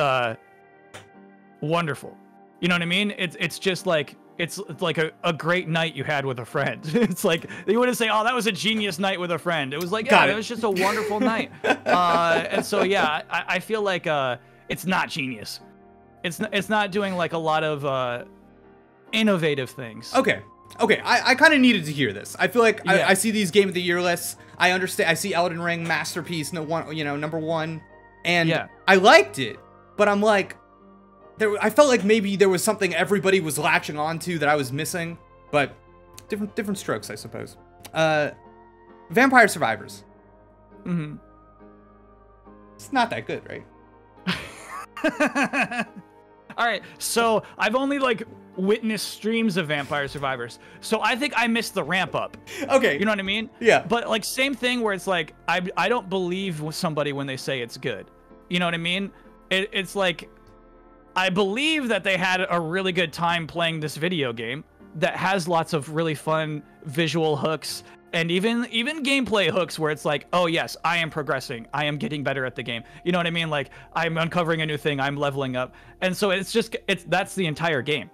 wonderful. You know what I mean? It's just like, it's like a great night you had with a friend. It's like, you wouldn't say, oh, that was a genius night with a friend. It was like, yeah, it was just a wonderful night. And so, yeah, I feel like it's not genius. It's not doing like a lot of innovative things. Okay, I kind of needed to hear this. I feel like I see these Game of the Year lists. I understand. I see Elden Ring, masterpiece, number 1. And I liked it, but I'm like, I felt like maybe there was something everybody was latching onto that I was missing, but different strokes, I suppose. Vampire Survivors. Mm-hmm. It's not that good, right? All right, so I've only like witnessed streams of Vampire Survivors, so I think I missed the ramp up. Okay. You know what I mean? Yeah. But like same thing where it's like I don't believe somebody when they say it's good. You know what I mean? It's like I believe that they had a really good time playing this video game that has lots of really fun visual hooks and even gameplay hooks where it's like, oh yes, I am progressing. I am getting better at the game. You know what I mean? Like I'm uncovering a new thing. I'm leveling up. And so that's the entire game.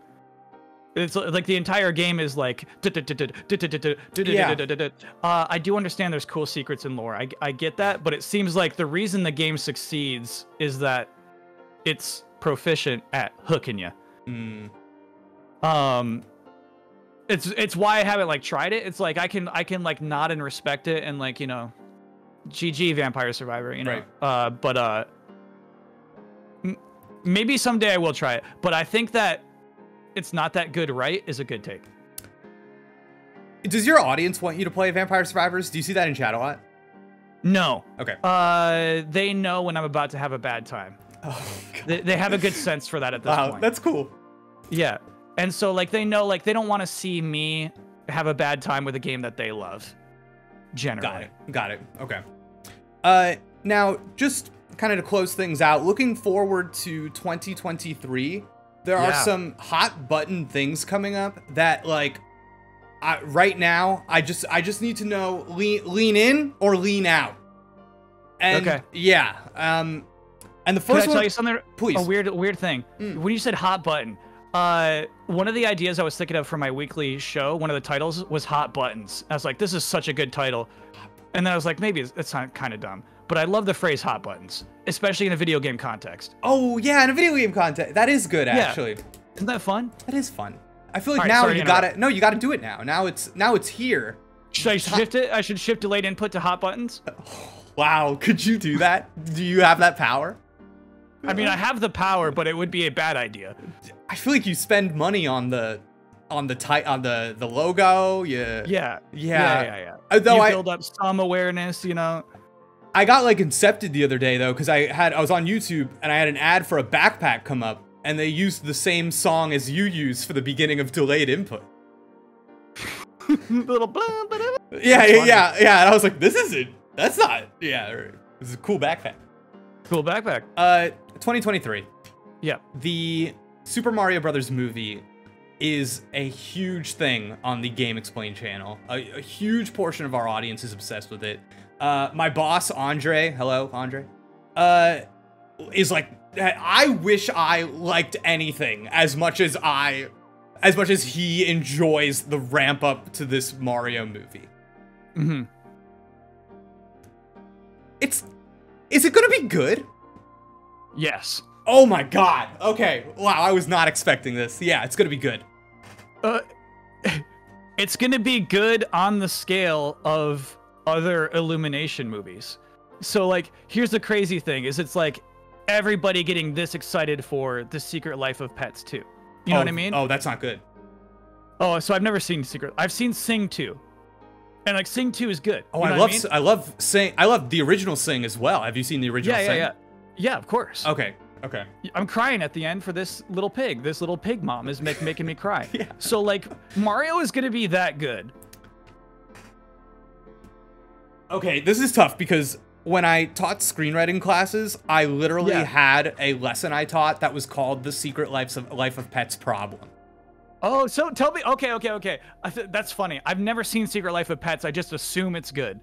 It's like the entire game is like, I do understand there's cool secrets and lore. I get that, but it seems like the reason the game succeeds is that it's proficient at hooking you. It's why I haven't like tried it. It's like I can like nod and respect it and like, you know, GG Vampire Survivor, you know. Right. But maybe someday I will try it. But I think that it's not that good, right? Is a good take. Does your audience want you to play Vampire Survivors? Do you see that in chat a lot? No. Okay. They know when I'm about to have a bad time. Oh, God. They have a good sense for that at this point. Wow, that's cool. Yeah. And so like they know like they don't want to see me have a bad time with a game that they love. Generally. Got it. Okay. Now just kind of to close things out, looking forward to 2023, there are some hot button things coming up that like right now I just need to know lean in or lean out. And yeah, and the first Can I tell you something? Please. A weird thing. When you said hot button, one of the ideas I was thinking of for my weekly show, one of the titles was Hot Buttons. I was like, this is such a good title. And then I was like, maybe it's kind of dumb. But I love the phrase hot buttons, especially in a video game context. Oh, yeah, in a video game context. That is good, actually. Isn't that fun? That is fun. I feel like now you gotta do it now. Now it's here. Should I shift it? I should shift delayed input to hot buttons? Wow, could you do that? Do you have that power? I mean, I have the power, but it would be a bad idea. I feel like you spend money on the logo. Yeah. Though you build up some awareness, you know. I got like incepted the other day though, because I was on YouTube and I had an ad for a backpack come up, and they used the same song as you use for the beginning of delayed input. Little blah, blah, blah. Yeah. And I was like, this isn't. That's not. Yeah, this is a cool backpack. Cool backpack. 2023. Yeah. The Super Mario Brothers movie is a huge thing on the GameXplain channel. A huge portion of our audience is obsessed with it. My boss, Andre, hello, Andre, is like, I wish I liked anything as much as he enjoys the ramp up to this Mario movie. Mm-hmm. Is it gonna be good? Yes. Oh my god. Okay. Wow, I was not expecting this. Yeah, it's gonna be good. It's gonna be good on the scale of other Illumination movies. So like, here's the crazy thing: is it's like everybody getting this excited for The Secret Life of Pets 2. You know what I mean? Oh, that's not good. Oh, so I've never seen Secret. I've seen Sing 2. And like Sing 2 is good. Oh, I love Sing. I love the original Sing as well. Have you seen the original Sing? Yeah, of course. Okay. I'm crying at the end for this little pig. This little pig mom is making me cry. Yeah. So like Mario is gonna be that good. Okay, this is tough because when I taught screenwriting classes, I literally had a lesson I taught that was called The Secret Life of Pets Problem. Oh, so tell me. Okay. That's funny. I've never seen Secret Life of Pets. I just assume it's good.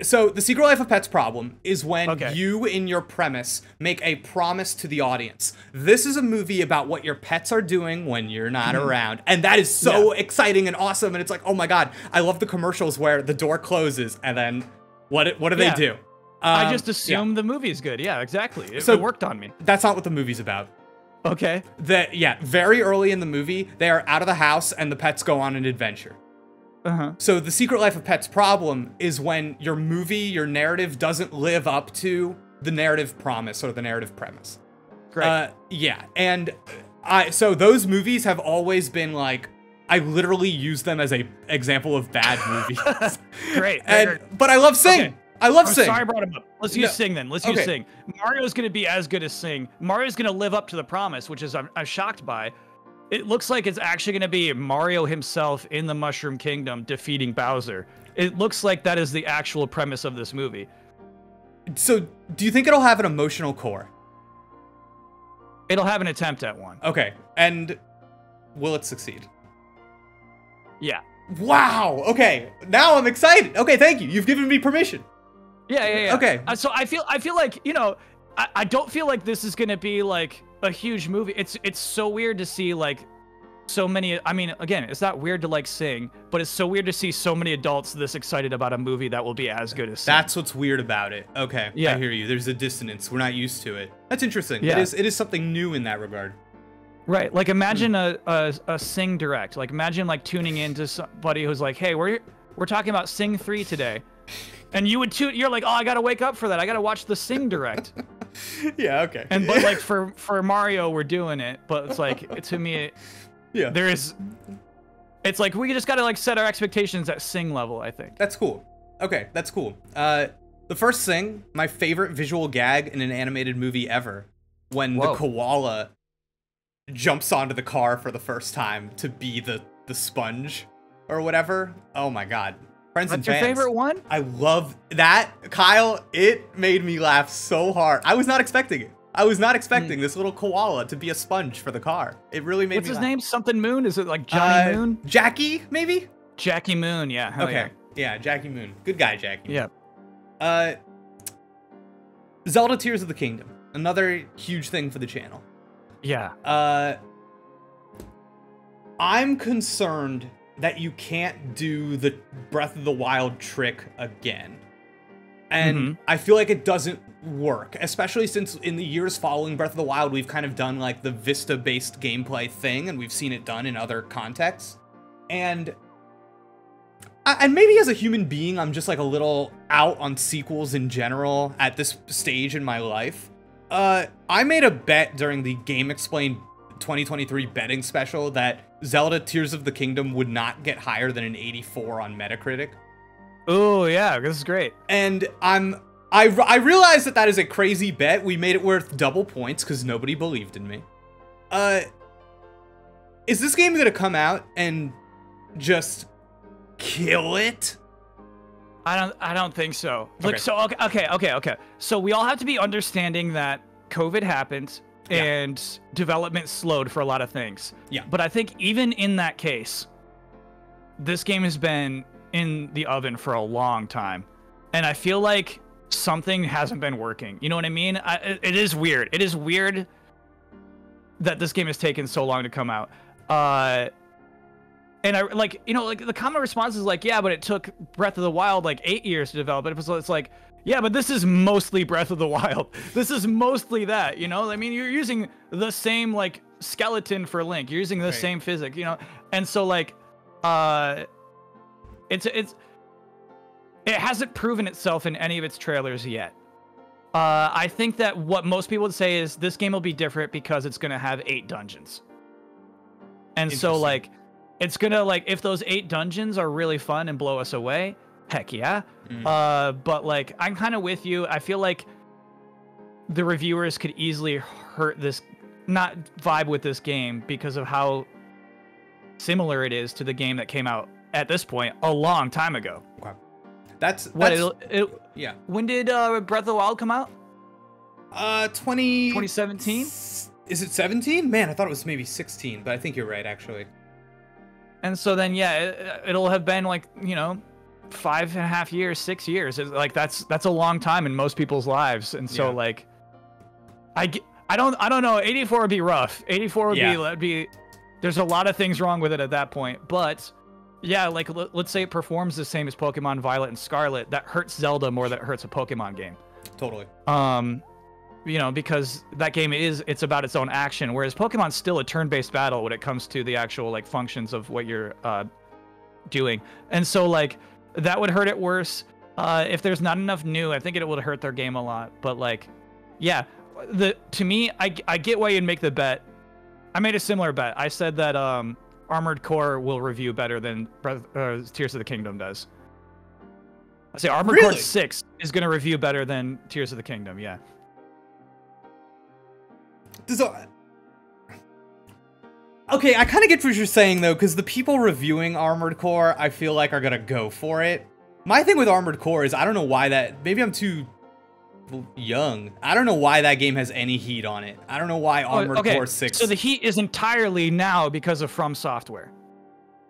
So The Secret Life of Pets Problem is when you, in your premise, make a promise to the audience. This is a movie about what your pets are doing when you're not around. And that is so exciting and awesome. And it's like, oh my God, I love the commercials where the door closes and then what do they do? I just assume the movie's good. Yeah, exactly. It worked on me. That's not what the movie's about. Okay. Very early in the movie, they are out of the house and the pets go on an adventure. So The Secret Life of Pets Problem is when your narrative doesn't live up to the narrative promise or the narrative premise. Great. And so those movies have always been like, I literally use them as a example of bad movies. Great. But I love Sing. Okay. I love Sing. Sorry I brought him up. Let's use Sing then. Let's use Sing. Mario's going to be as good as Sing. Mario's going to live up to the promise, which is I'm shocked by. It looks like it's actually going to be Mario himself in the Mushroom Kingdom defeating Bowser. It looks like that is the actual premise of this movie. So, do you think it'll have an emotional core? It'll have an attempt at one. Okay. And will it succeed? Yeah. Wow. Okay. Now I'm excited. Okay, thank you. You've given me permission. Yeah. Okay. So I feel like, you know, I don't feel like this is going to be like a huge movie. It's so weird to see like so many. I mean, again, it's not weird to like Sing, but it's so weird to see so many adults this excited about a movie that will be as good as Sing. That's what's weird about it. Okay. Yeah. I hear you. There's a dissonance. We're not used to it. That's interesting. Yeah. It is something new in that regard. Right. Like imagine a Sing Direct. Like imagine like tuning into somebody who's like, hey, we're talking about Sing 3 today. And you would tune, you're like, oh, I gotta wake up for that. I gotta watch the Sing Direct. Yeah, okay. And but like for Mario, we're doing it. But it's like to me, it's like we just gotta like set our expectations at Sing level. I think that's cool. Okay, that's cool. The first Sing, my favorite visual gag in an animated movie ever, when the koala jumps onto the car for the first time to be the sponge or whatever. Oh my God. Friends and fans. That's your favorite one? I love that. Kyle, it made me laugh so hard. I was not expecting it. I was not expecting this little koala to be a sponge for the car. It really made me laugh. What's his name? Something Moon? Is it like Johnny Moon? Jackie, maybe? Jackie Moon, yeah. Hell okay. Yeah, Jackie Moon. Good guy, Jackie. Yeah. Zelda Tears of the Kingdom. Another huge thing for the channel. Yeah. I'm concerned that you can't do the Breath of the Wild trick again. And I feel like it doesn't work, especially since in the years following Breath of the Wild, we've kind of done like the Vista-based gameplay thing, and we've seen it done in other contexts. And maybe as a human being, I'm just like a little out on sequels in general at this stage in my life. I made a bet during the GameXplain 2023 betting special that Zelda Tears of the Kingdom would not get higher than an 84 on Metacritic. Oh yeah, this is great. And I realized that is a crazy bet. We made it worth double points because nobody believed in me. Is this game gonna come out and just kill it? I don't think so. Look, okay. So we all have to be understanding that COVID happened and development slowed for a lot of things. Yeah. But I think even in that case, this game has been in the oven for a long time. and I feel like something hasn't been working. You know what I mean? It is weird. It is weird that this game has taken so long to come out. And I like, you know, like the common response is like, yeah, but it took Breath of the Wild like 8 years to develop it. It's like, yeah, but this is mostly Breath of the Wild. This is mostly that, you know? I mean, you're using the same like skeleton for Link. You're using the same physics, you know? And so like, it hasn't proven itself in any of its trailers yet. I think that what most people would say is this game will be different because it's going to have 8 dungeons. And so like, it's gonna like, if those 8 dungeons are really fun and blow us away, heck yeah. But like, I'm kind of with you. I feel like the reviewers could easily not vibe with this game because of how similar it is to the game that came out at this point a long time ago. Okay. Yeah. When did Breath of the Wild come out? 2017. Is it 17? Man, I thought it was maybe 16, but I think you're right, actually. And so then, yeah, it'll have been like, you know, 5.5 years, 6 years. Like that's a long time in most people's lives. And so like, I don't know. 84 would be rough. 84 would be. There's a lot of things wrong with it at that point. But yeah, like let's say it performs the same as Pokemon Violet and Scarlet. That hurts Zelda more than it hurts a Pokemon game. Totally. You know, because that game it's about its own action, whereas Pokemon's still a turn-based battle when it comes to the actual like functions of what you're doing. And so like that would hurt it worse. If there's not enough new, I think it would hurt their game a lot. But like, yeah, to me, I get why you'd make the bet. I made a similar bet. I said that Armored Core will review better than Tears of the Kingdom does. I say Armored Core 6 is going to review better than Tears of the Kingdom. Yeah. Okay, I kind of get what you're saying, though, because the people reviewing Armored Core, I feel like, are going to go for it. My thing with Armored Core is I don't know why maybe I'm too young. I don't know why that game has any heat on it. I don't know why Armored Core 6... So the heat is entirely now because of From Software.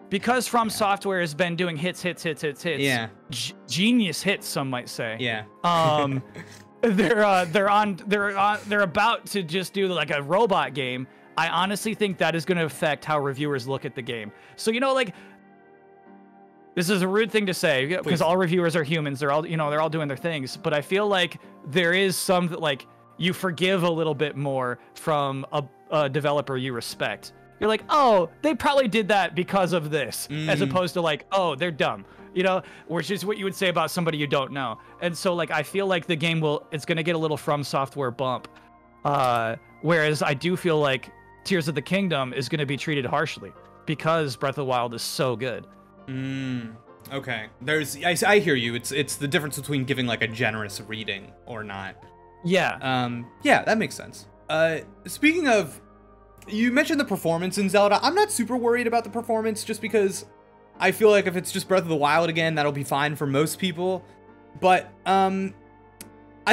Because From Software has been doing hits. Yeah. Genius hits, some might say. Yeah. They're about to just do like a robot game. I honestly think that is going to affect how reviewers look at the game. So, you know, like, this is a rude thing to say because all reviewers are humans. They're all, you know, they're all doing their things. But I feel like there is some like you forgive a little bit more from a developer you respect. You're like, oh, they probably did that because of this, as opposed to like, oh, they're dumb. You know, which is what you would say about somebody you don't know. And so, like, I feel like the game it's going to get a little From Software bump. Whereas I do feel like Tears of the Kingdom is going to be treated harshly because Breath of the Wild is so good. Okay. I hear you. It's the difference between giving, like, a generous reading or not. Yeah. Yeah, that makes sense. Speaking of, you mentioned the performance in Zelda. I'm not super worried about the performance just because I feel like if it's just Breath of the Wild again, that'll be fine for most people. But I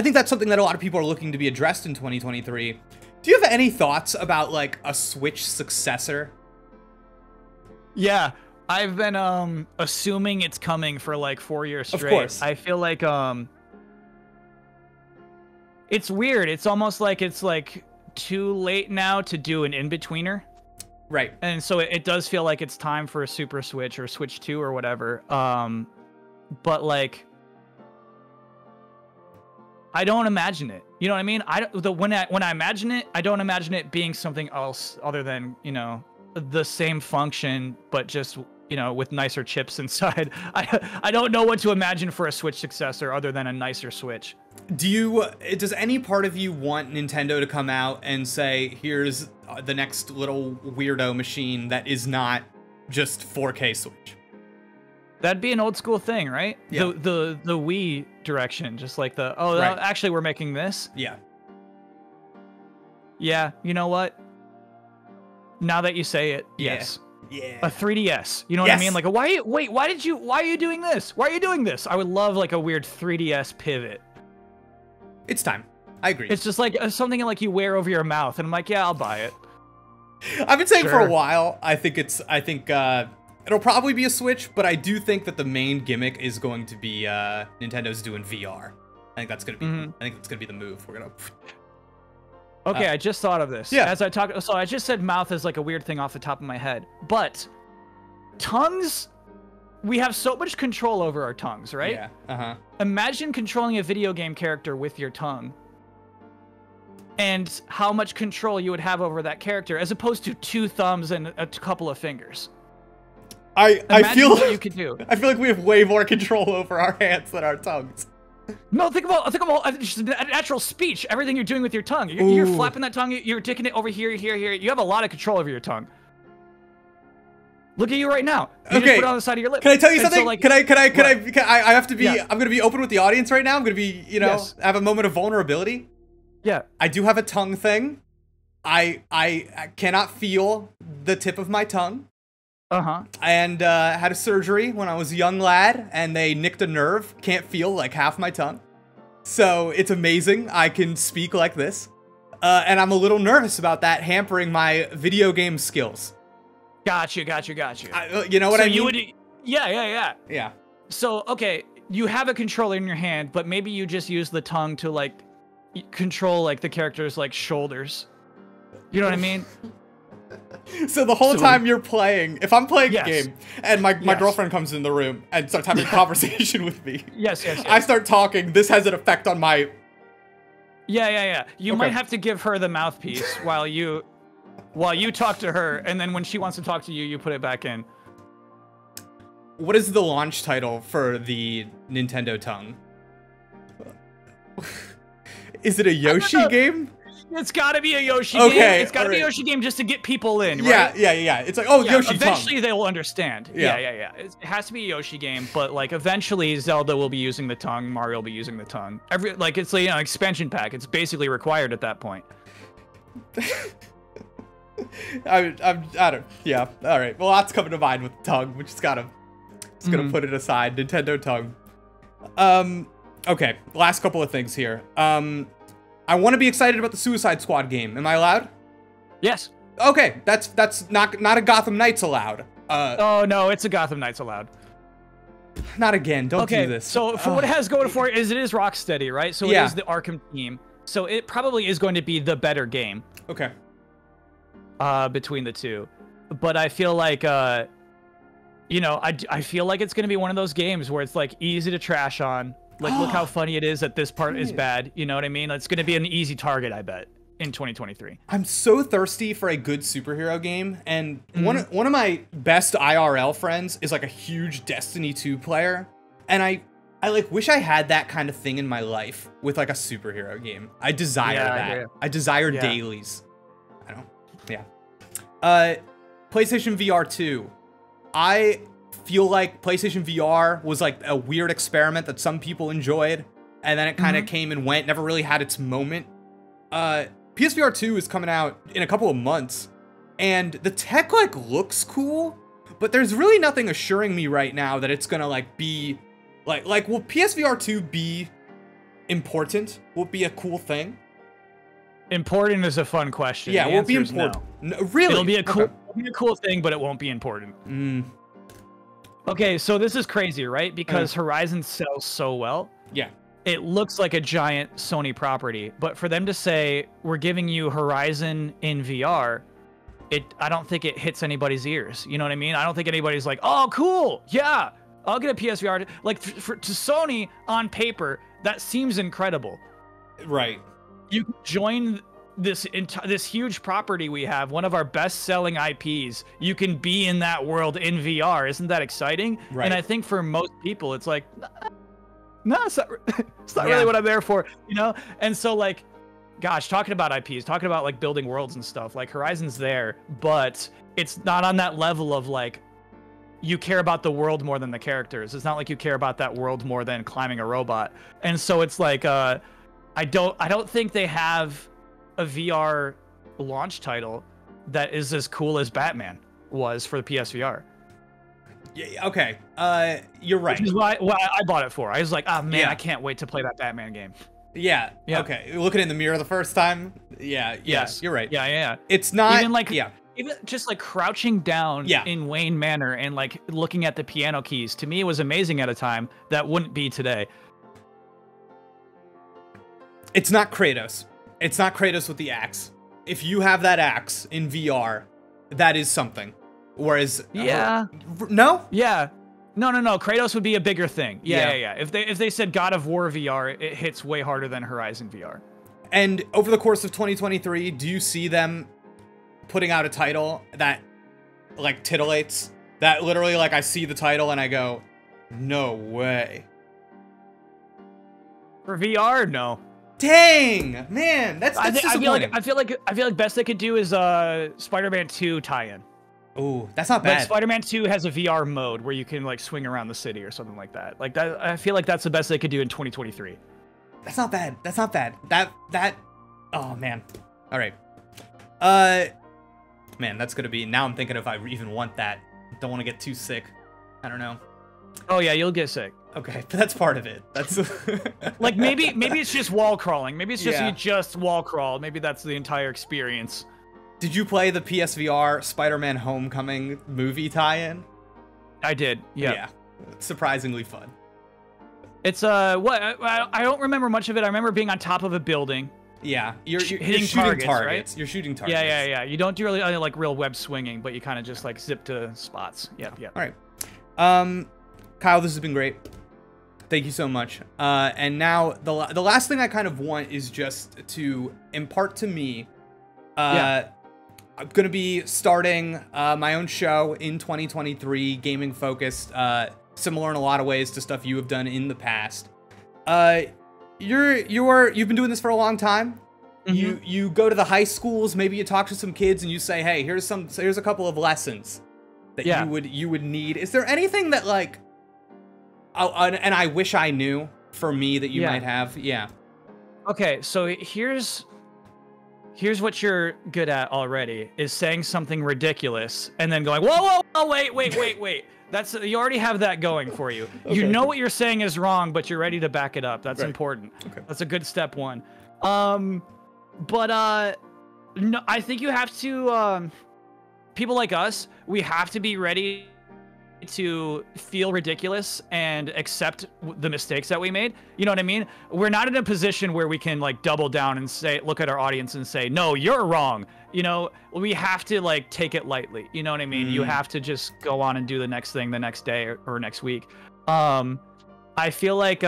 think that's something that a lot of people are looking to be addressed in 2023. Do you have any thoughts about like a Switch successor? Yeah, I've been assuming it's coming for like 4 years straight. Of course. I feel like it's weird. It's almost like it's like too late now to do an in-betweener. Right. And so it does feel like it's time for a Super Switch or Switch 2 or whatever. But like, I don't imagine it. You know what I mean? When I imagine it, I don't imagine it being something else other than, you know, the same function, but just, you know, with nicer chips inside. I don't know what to imagine for a Switch successor other than a nicer Switch. Does any part of you want Nintendo to come out and say, here's the next little weirdo machine that is not just 4K Switch? That'd be an old school thing, right? Yeah. The Wii direction, just like actually we're making this. Yeah. Yeah, you know what? Now that you say it, yes. Yeah. A 3DS. You know what I mean? Like, why are you doing this? Why are you doing this? I would love like a weird 3DS pivot. It's time. I agree. It's just like something like you wear over your mouth, and I'm like, yeah, I'll buy it. I've been saying for a while. I think It'll probably be a Switch, but I do think that the main gimmick is going to be Nintendo's doing VR. I think that's gonna be. I think that's gonna be the move. We're gonna. Okay, I just thought of this. Yeah. As I talk, so I just said mouth is like a weird thing off the top of my head, but tongues, we have so much control over our tongues, right? Yeah. Imagine controlling a video game character with your tongue, and how much control you would have over that character, as opposed to 2 thumbs and a couple of fingers. I feel what like you could do. I feel like we have way more control over our hands than our tongues. No, think about just natural speech. Everything you're doing with your tongue. You're flapping that tongue. You're taking it over here, here, here. You have a lot of control over your tongue. Look at you right now. You just put it on the side of your lip. Can I tell you something? So, like, can I have to be. I'm gonna be open with the audience right now. I'm gonna be, have a moment of vulnerability. Yeah. I do have a tongue thing. I cannot feel the tip of my tongue. And had a surgery when I was a young lad, and they nicked a nerve. Can't feel like half my tongue. So it's amazing I can speak like this. And I'm a little nervous about that hampering my video game skills. Got you. You know what I mean? You would, yeah. Yeah. So, okay, you have a controller in your hand, but maybe you just use the tongue to, like, control, like, the character's, like, shoulders. You know what I mean? So the whole time you're playing, if I'm playing a game and my Yes. girlfriend comes in the room and starts having a conversation with me, Yes. I start talking, this has an effect on my... Yeah. You might have to give her the mouthpiece while you talk to her, and then when she wants to talk to you, you put it back in. What is the launch title for the Nintendo tongue? Is it a Yoshi game? It's gotta be a Yoshi game. It's gotta be a Yoshi game just to get people in, right? Yeah. It's like, Yoshi eventually tongue. they will understand. Yeah. It has to be a Yoshi game, but like eventually Zelda will be using the tongue, Mario will be using the tongue. It's like, expansion pack. It's basically required at that point. I don't. Yeah. All right. Well, lots coming to mind with the tongue. We just gonna put it aside. Nintendo tongue. Okay. Last couple of things here. I want to be excited about the Suicide Squad game. Am I allowed? Yes. Okay. That's not a Gotham Knights allowed. Oh no, it's a Gotham Knights allowed. Not again. Don't do this. So for what it has going for it is Rocksteady, right? So it is the Arkham team. So it probably is going to be the better game. Okay. Between the two, but I feel like I feel like it's gonna be one of those games where it's like easy to trash on. Like, look how funny it is that this part is bad. You know what I mean? It's gonna be an easy target, I bet, in 2023. I'm so thirsty for a good superhero game, and one of my best IRL friends is like a huge Destiny 2 player, and I like wish I had that kind of thing in my life with like a superhero game. I desire that. I desire dailies. I don't. Yeah. PlayStation VR 2. I feel like PlayStation VR was like a weird experiment that some people enjoyed, and then it kind of came and went, never really had its moment. PSVR 2 is coming out in a couple of months, and the tech like looks cool, but there's really nothing assuring me right now that it's gonna like be like will PSVR 2 be important? Will it be a cool thing? Important is a fun question. Yeah, it won't be important. No, really? It'll be a cool thing, but it won't be important. Okay, so this is crazy, right? Because Horizon sells so well. Yeah. It looks like a giant Sony property, but for them to say we're giving you Horizon in VR, I don't think it hits anybody's ears. You know what I mean? I don't think anybody's like, "Oh, cool. Yeah, I'll get a PSVR." Like to Sony on paper, that seems incredible. Right. You can join this huge property we have, one of our best-selling IPs. You can be in that world in VR. Isn't that exciting? Right. And I think for most people, it's like, no, it's not really what I'm there for, you know? And so, like, gosh, talking about IPs, talking about, like, building worlds and stuff, like, Horizon's there, but it's not on that level of, like, you care about the world more than the characters. It's not like you care about that world more than climbing a robot. And so it's like, I don't think they have a VR launch title that is as cool as Batman was for the PSVR. Yeah, okay. You're right. Which is why I bought it for. I was like, oh man, I can't wait to play that Batman game. Yeah. Okay. Looking in the mirror the first time. Yeah. Yes. You're right. Yeah. It's not. Even even just like crouching down in Wayne Manor and like looking at the piano keys, to me it was amazing at a time that wouldn't be today. It's not Kratos. It's not Kratos with the axe. If you have that axe in VR, that is something. Whereas no? Yeah. No. Kratos would be a bigger thing. Yeah. If they said God of War VR, it hits way harder than Horizon VR. And over the course of 2023, do you see them putting out a title that like titillates? That literally like I see the title and I go, no way. For VR, no. Dang, man, that's disappointing. I feel like best they could do is Spider-Man 2 tie-in. Ooh, that's not bad. Like Spider-Man 2 has a VR mode where you can like swing around the city or something like that. Like that, I feel like that's the best they could do in 2023. That's not bad. That's not bad. That. Oh man. All right. Man, that's gonna be. Now I'm thinking if I even want that. Don't want to get too sick. I don't know. Oh yeah, you'll get sick. Okay, but that's part of it. That's like maybe it's just wall crawling. Maybe it's just you just wall crawl. Maybe that's the entire experience. Did you play the PSVR Spider-Man Homecoming movie tie-in? I did. Yeah. It's surprisingly fun. It's what I don't remember much of it. I remember being on top of a building. Yeah, you're shooting targets, right? You're shooting targets. Yeah. You don't do really like real web swinging, but you kind of just like zip to spots. Yep. All right. Kyle, this has been great. Thank you so much. And now the last thing I kind of want is just to impart to me. I'm going to be starting my own show in 2023, gaming focused, similar in a lot of ways to stuff you have done in the past. You've been doing this for a long time. Mm-hmm. You go to the high schools, maybe you talk to some kids and you say, hey, here's a couple of lessons that you would need. Is there anything that like, and I wish I knew for me that you might have? Yeah. Okay, so here's what you're good at already, is saying something ridiculous and then going, whoa, wait. You already have that going for you. Okay. You know what you're saying is wrong, but you're ready to back it up. That's important. Okay. That's a good step one. No, I think you have to, people like us, we have to be ready to feel ridiculous and accept the mistakes that we made. You know what I mean? We're not in a position where we can like double down and say, look at our audience and say, no, you're wrong. You know, we have to like take it lightly. You know what I mean? You have to just go on and do the next thing the next day or next week. I feel like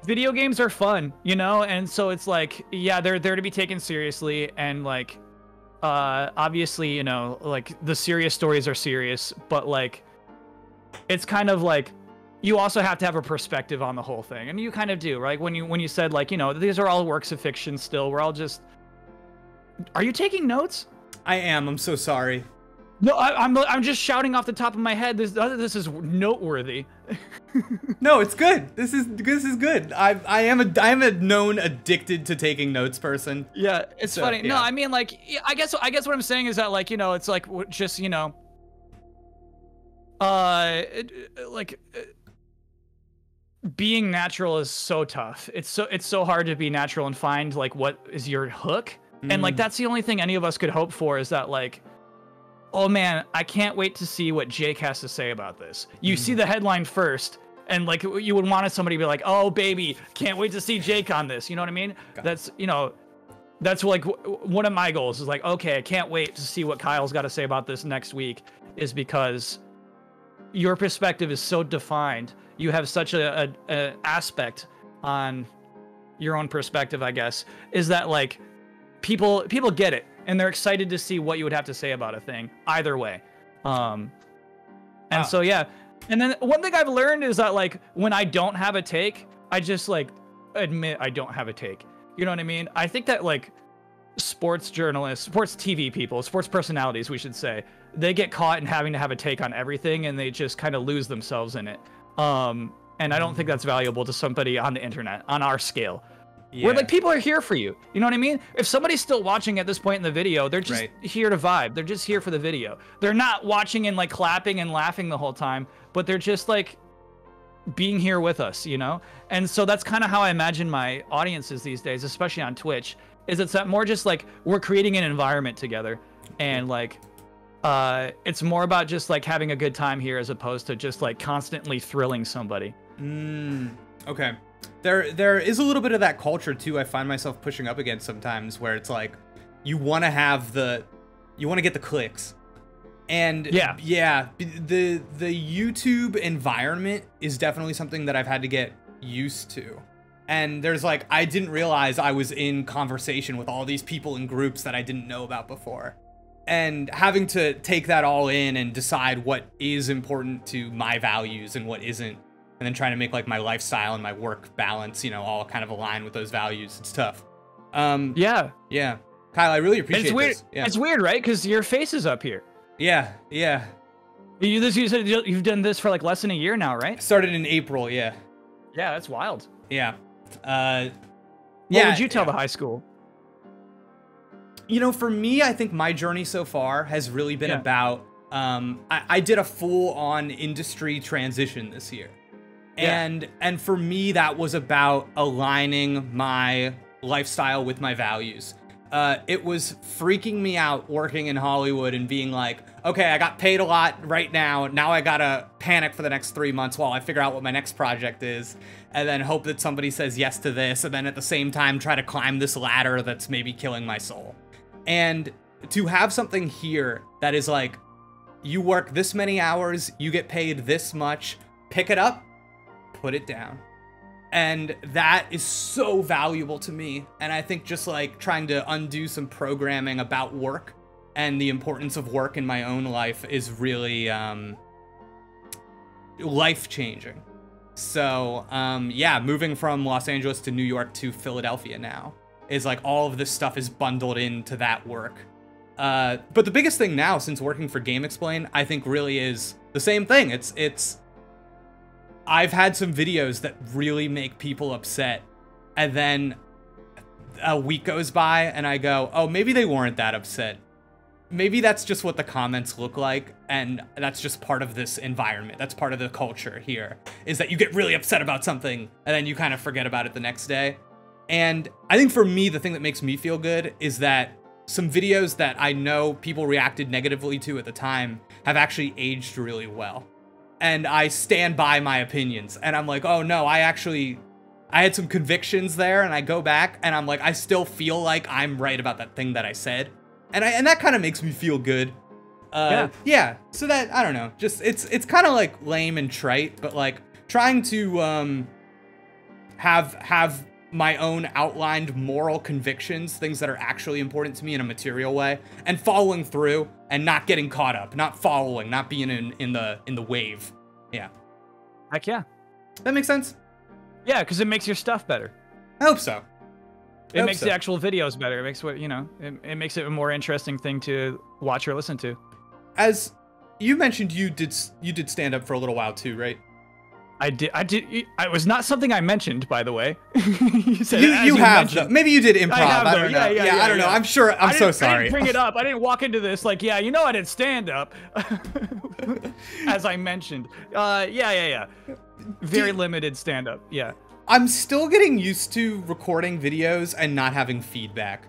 video games are fun, you know? And so it's like, yeah, they're there to be taken seriously, and like obviously, you know, like the serious stories are serious, but like it's kind of like you also have to have a perspective on the whole thing, and you kind of do, right? When you said like, you know, these are all works of fiction still, we're all just... Are you taking notes? I am. I'm so sorry. No, I'm just shouting off the top of my head. This is noteworthy. No, it's good. This is good. I am a known addicted to taking notes person. Yeah, it's funny. Yeah. No, I mean, like, I guess what I'm saying is that, like, you know, it's like just, you know, being natural is so tough. It's so hard to be natural and find like what is your hook, and like that's the only thing any of us could hope for, is that like, oh man, I can't wait to see what Jake has to say about this. You see the headline first, and like you would want somebody to be like, oh baby, can't wait to see Jake on this. You know what I mean? That's, you know, that's like one of my goals is like, okay, I can't wait to see what Kyle's got to say about this next week, is because your perspective is so defined. You have such a aspect on your own perspective, I guess, is that like people get it. And they're excited to see what you would have to say about a thing, either way. So, yeah. And then one thing I've learned is that, like, when I don't have a take, I just, like, admit I don't have a take. You know what I mean? I think that, like, sports journalists, sports TV people, sports personalities, we should say, they get caught in having to have a take on everything, and they just kind of lose themselves in it. And I don't think that's valuable to somebody on the internet, on our scale. Yeah. Where like people are here for you. You know what I mean? If somebody's still watching at this point in the video, they're just here to vibe. They're just here for the video. They're not watching and like clapping and laughing the whole time, but they're just like being here with us, you know? And so that's kind of how I imagine my audiences these days, especially on Twitch, is it's that more just like we're creating an environment together, and like it's more about just like having a good time here as opposed to just like constantly thrilling somebody. Okay. There is a little bit of that culture too. I find myself pushing up against sometimes where it's like you want to get the clicks. And yeah, the YouTube environment is definitely something that I've had to get used to. And there's like, I didn't realize I was in conversation with all these people in groups that I didn't know about before. And having to take that all in and decide what is important to my values and what isn't. And then trying to make like my lifestyle and my work balance, you know, all kind of align with those values. It's tough. Yeah. Kyle, I really appreciate it's weird. this. Yeah. It's weird, right? Because your face is up here. Yeah. You said you've done this for like less than a year now, right? Started in April, yeah. Yeah, that's wild. Yeah. What would you tell the high school? You know, for me, I think my journey so far has really been about, I did a full-on industry transition this year. And for me, that was about aligning my lifestyle with my values. It was freaking me out working in Hollywood and being like, okay, I got paid a lot right now. Now I gotta panic for the next 3 months while I figure out what my next project is, and then hope that somebody says yes to this, and then at the same time try to climb this ladder that's maybe killing my soul. And to have something here that is like, you work this many hours, you get paid this much, pick it up, put it down. And that is so valuable to me. And I think just like trying to undo some programming about work and the importance of work in my own life is really life-changing. So yeah, moving from Los Angeles to New York to Philadelphia now is like all of this stuff is bundled into that work. But the biggest thing now since working for GameXplain, I think really is the same thing. It's I've had some videos that really make people upset, and then a week goes by and I go, oh, maybe they weren't that upset. Maybe that's just what the comments look like, and that's just part of this environment. That's part of the culture here, is that you get really upset about something and then you kind of forget about it the next day. And I think for me, the thing that makes me feel good is that some videos that I know people reacted negatively to at the time have actually aged really well. And I stand by my opinions, and I'm like, oh no, I had some convictions there, and I go back and I'm like, I still feel like I'm right about that thing that I said. And that kind of makes me feel good. Yeah. So that, I don't know, just, it's kind of like lame and trite, but like trying to, have my own outlined moral convictions, things that are actually important to me in a material way, and following through and not getting caught up, not following, not being in the wave. Yeah. Heck yeah. That makes sense? Yeah, because it makes your stuff better. I hope so. It makes the actual videos better. It makes what, you know, it makes it a more interesting thing to watch or listen to. As you mentioned, you did stand up for a little while too, right? I did. It was not something I mentioned, by the way. you said you have though. Maybe you did improv. I don't know. Yeah, I don't know. I'm sure. I'm so sorry. I didn't bring it up. I didn't walk into this like, yeah, you know, I did stand up, as I mentioned. Yeah. Very limited stand up. Yeah. I'm still getting used to recording videos and not having feedback.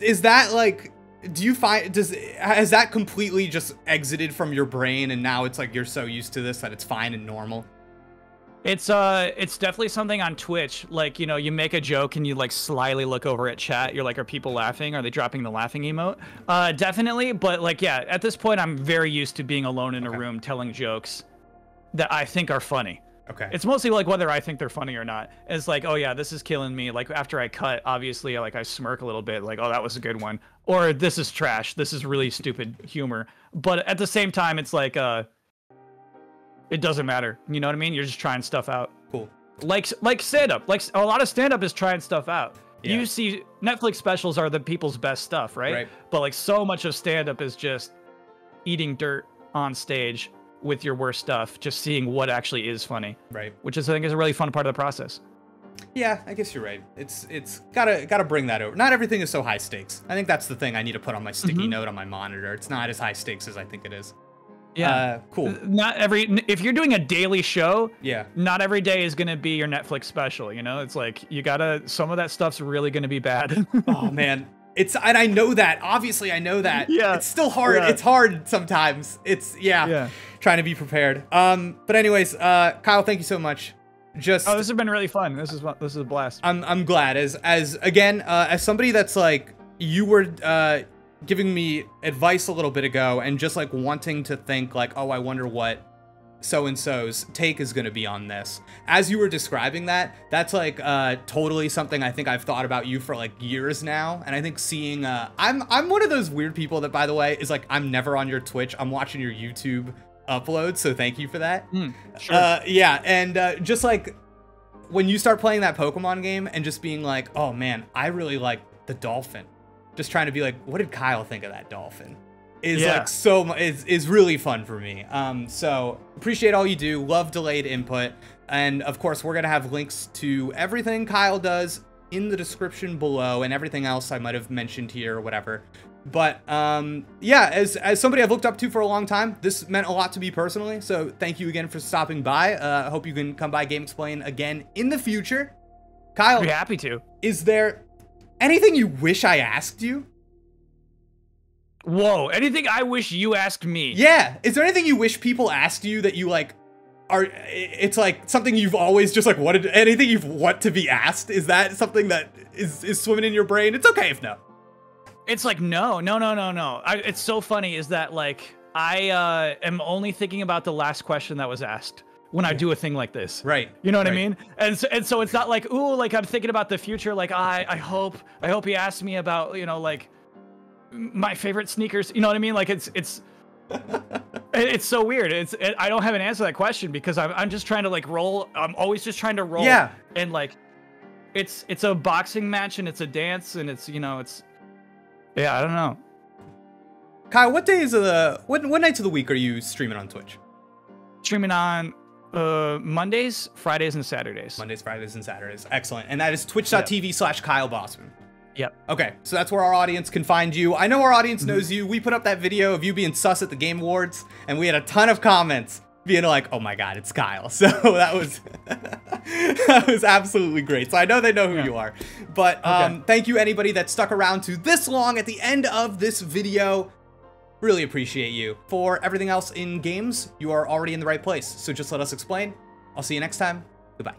Is that like? Do you find, has that completely just exited from your brain and now it's like you're so used to this that it's fine and normal? It's definitely something on Twitch. Like, you know, you make a joke and you like slyly look over at chat. You're like, are people laughing? Are they dropping the laughing emote? Definitely. But like, yeah, at this point, I'm very used to being alone in a room telling jokes that I think are funny. Okay. It's mostly like whether I think they're funny or not. It's like, oh yeah, this is killing me. Like after I cut, obviously, like I smirk a little bit, like, oh, that was a good one. Or this is trash. This is really stupid humor. But at the same time, it's like, it doesn't matter. You know what I mean? You're just trying stuff out. Cool. Like stand-up. Like a lot of stand-up is trying stuff out. Yeah. You see, Netflix specials are the people's best stuff, right? But like so much of stand-up is just eating dirt on stage with your worst stuff, just seeing what actually is funny. Right. Which is, I think, is a really fun part of the process. Yeah, I guess you're right. It's gotta bring that over. Not everything is so high stakes. I think that's the thing I need to put on my sticky note on my monitor. It's not as high stakes as I think it is. Yeah. Cool. If you're doing a daily show, Yeah. not every day is gonna be your Netflix special. You know, it's like some of that stuff's really gonna be bad. Oh man. And I know that. Obviously, I know that. Yeah. It's still hard. Yeah. It's hard sometimes. Yeah. Trying to be prepared. But anyways, Kyle, thank you so much. This has been really fun. This is a blast. I'm glad as somebody that's like, you were giving me advice a little bit ago and just like wanting to think like, oh, I wonder what so-and-so's take is going to be on this. As you were describing that, that's like totally something I think I've thought about you for like years now. And I think seeing I'm one of those weird people that, by the way, is like, I'm never on your Twitch. I'm watching your YouTube upload, so thank you for that. Sure. Yeah, and just like when you start playing that Pokemon game and just being like, oh man, I really like the dolphin, just trying to be like, what did Kyle think of that dolphin, is like is really fun for me. So appreciate all you do, love delayed input, and of course we're gonna have links to everything Kyle does in the description below and everything else I might have mentioned here or whatever. But yeah, as somebody I've looked up to for a long time, this meant a lot to me personally, so thank you again for stopping by. I hope you can come by GameXplain again in the future. Kyle, I'd be happy to. Is there anything you wish I asked you? Whoa, anything I wish you asked me? Yeah, is there anything you wish people asked you that you like it's like something you've always just like wanted, anything you want to be asked? Is that something that is swimming in your brain? It's okay if no. It's like, no. It's so funny is that like, I am only thinking about the last question that was asked when I do a thing like this. Right. You know what I mean? And so it's not like, ooh, like I'm thinking about the future. Like, I hope he asked me about, you know, like my favorite sneakers. You know what I mean? Like it's so weird. I don't have an answer to that question because I'm just trying to like roll. I'm always just trying to roll. Yeah. And like, it's a boxing match and it's a dance and it's, you know, yeah, I don't know. Kyle, what days of what nights of the week are you streaming on Twitch? Streaming on Mondays, Fridays, and Saturdays. Mondays, Fridays, and Saturdays. Excellent. And that is twitch.tv/Kyle Bosman. Yep. Okay, so that's where our audience can find you. I know our audience knows you. We put up that video of you being sus at the Game Awards, and we had a ton of comments being like, oh my god, it's Kyle. So that was that was absolutely great. So I know they know who you are. But thank you anybody that stuck around to this long at the end of this video. Really appreciate you. For everything else in games, you are already in the right place. So just let us explain. I'll see you next time. Goodbye.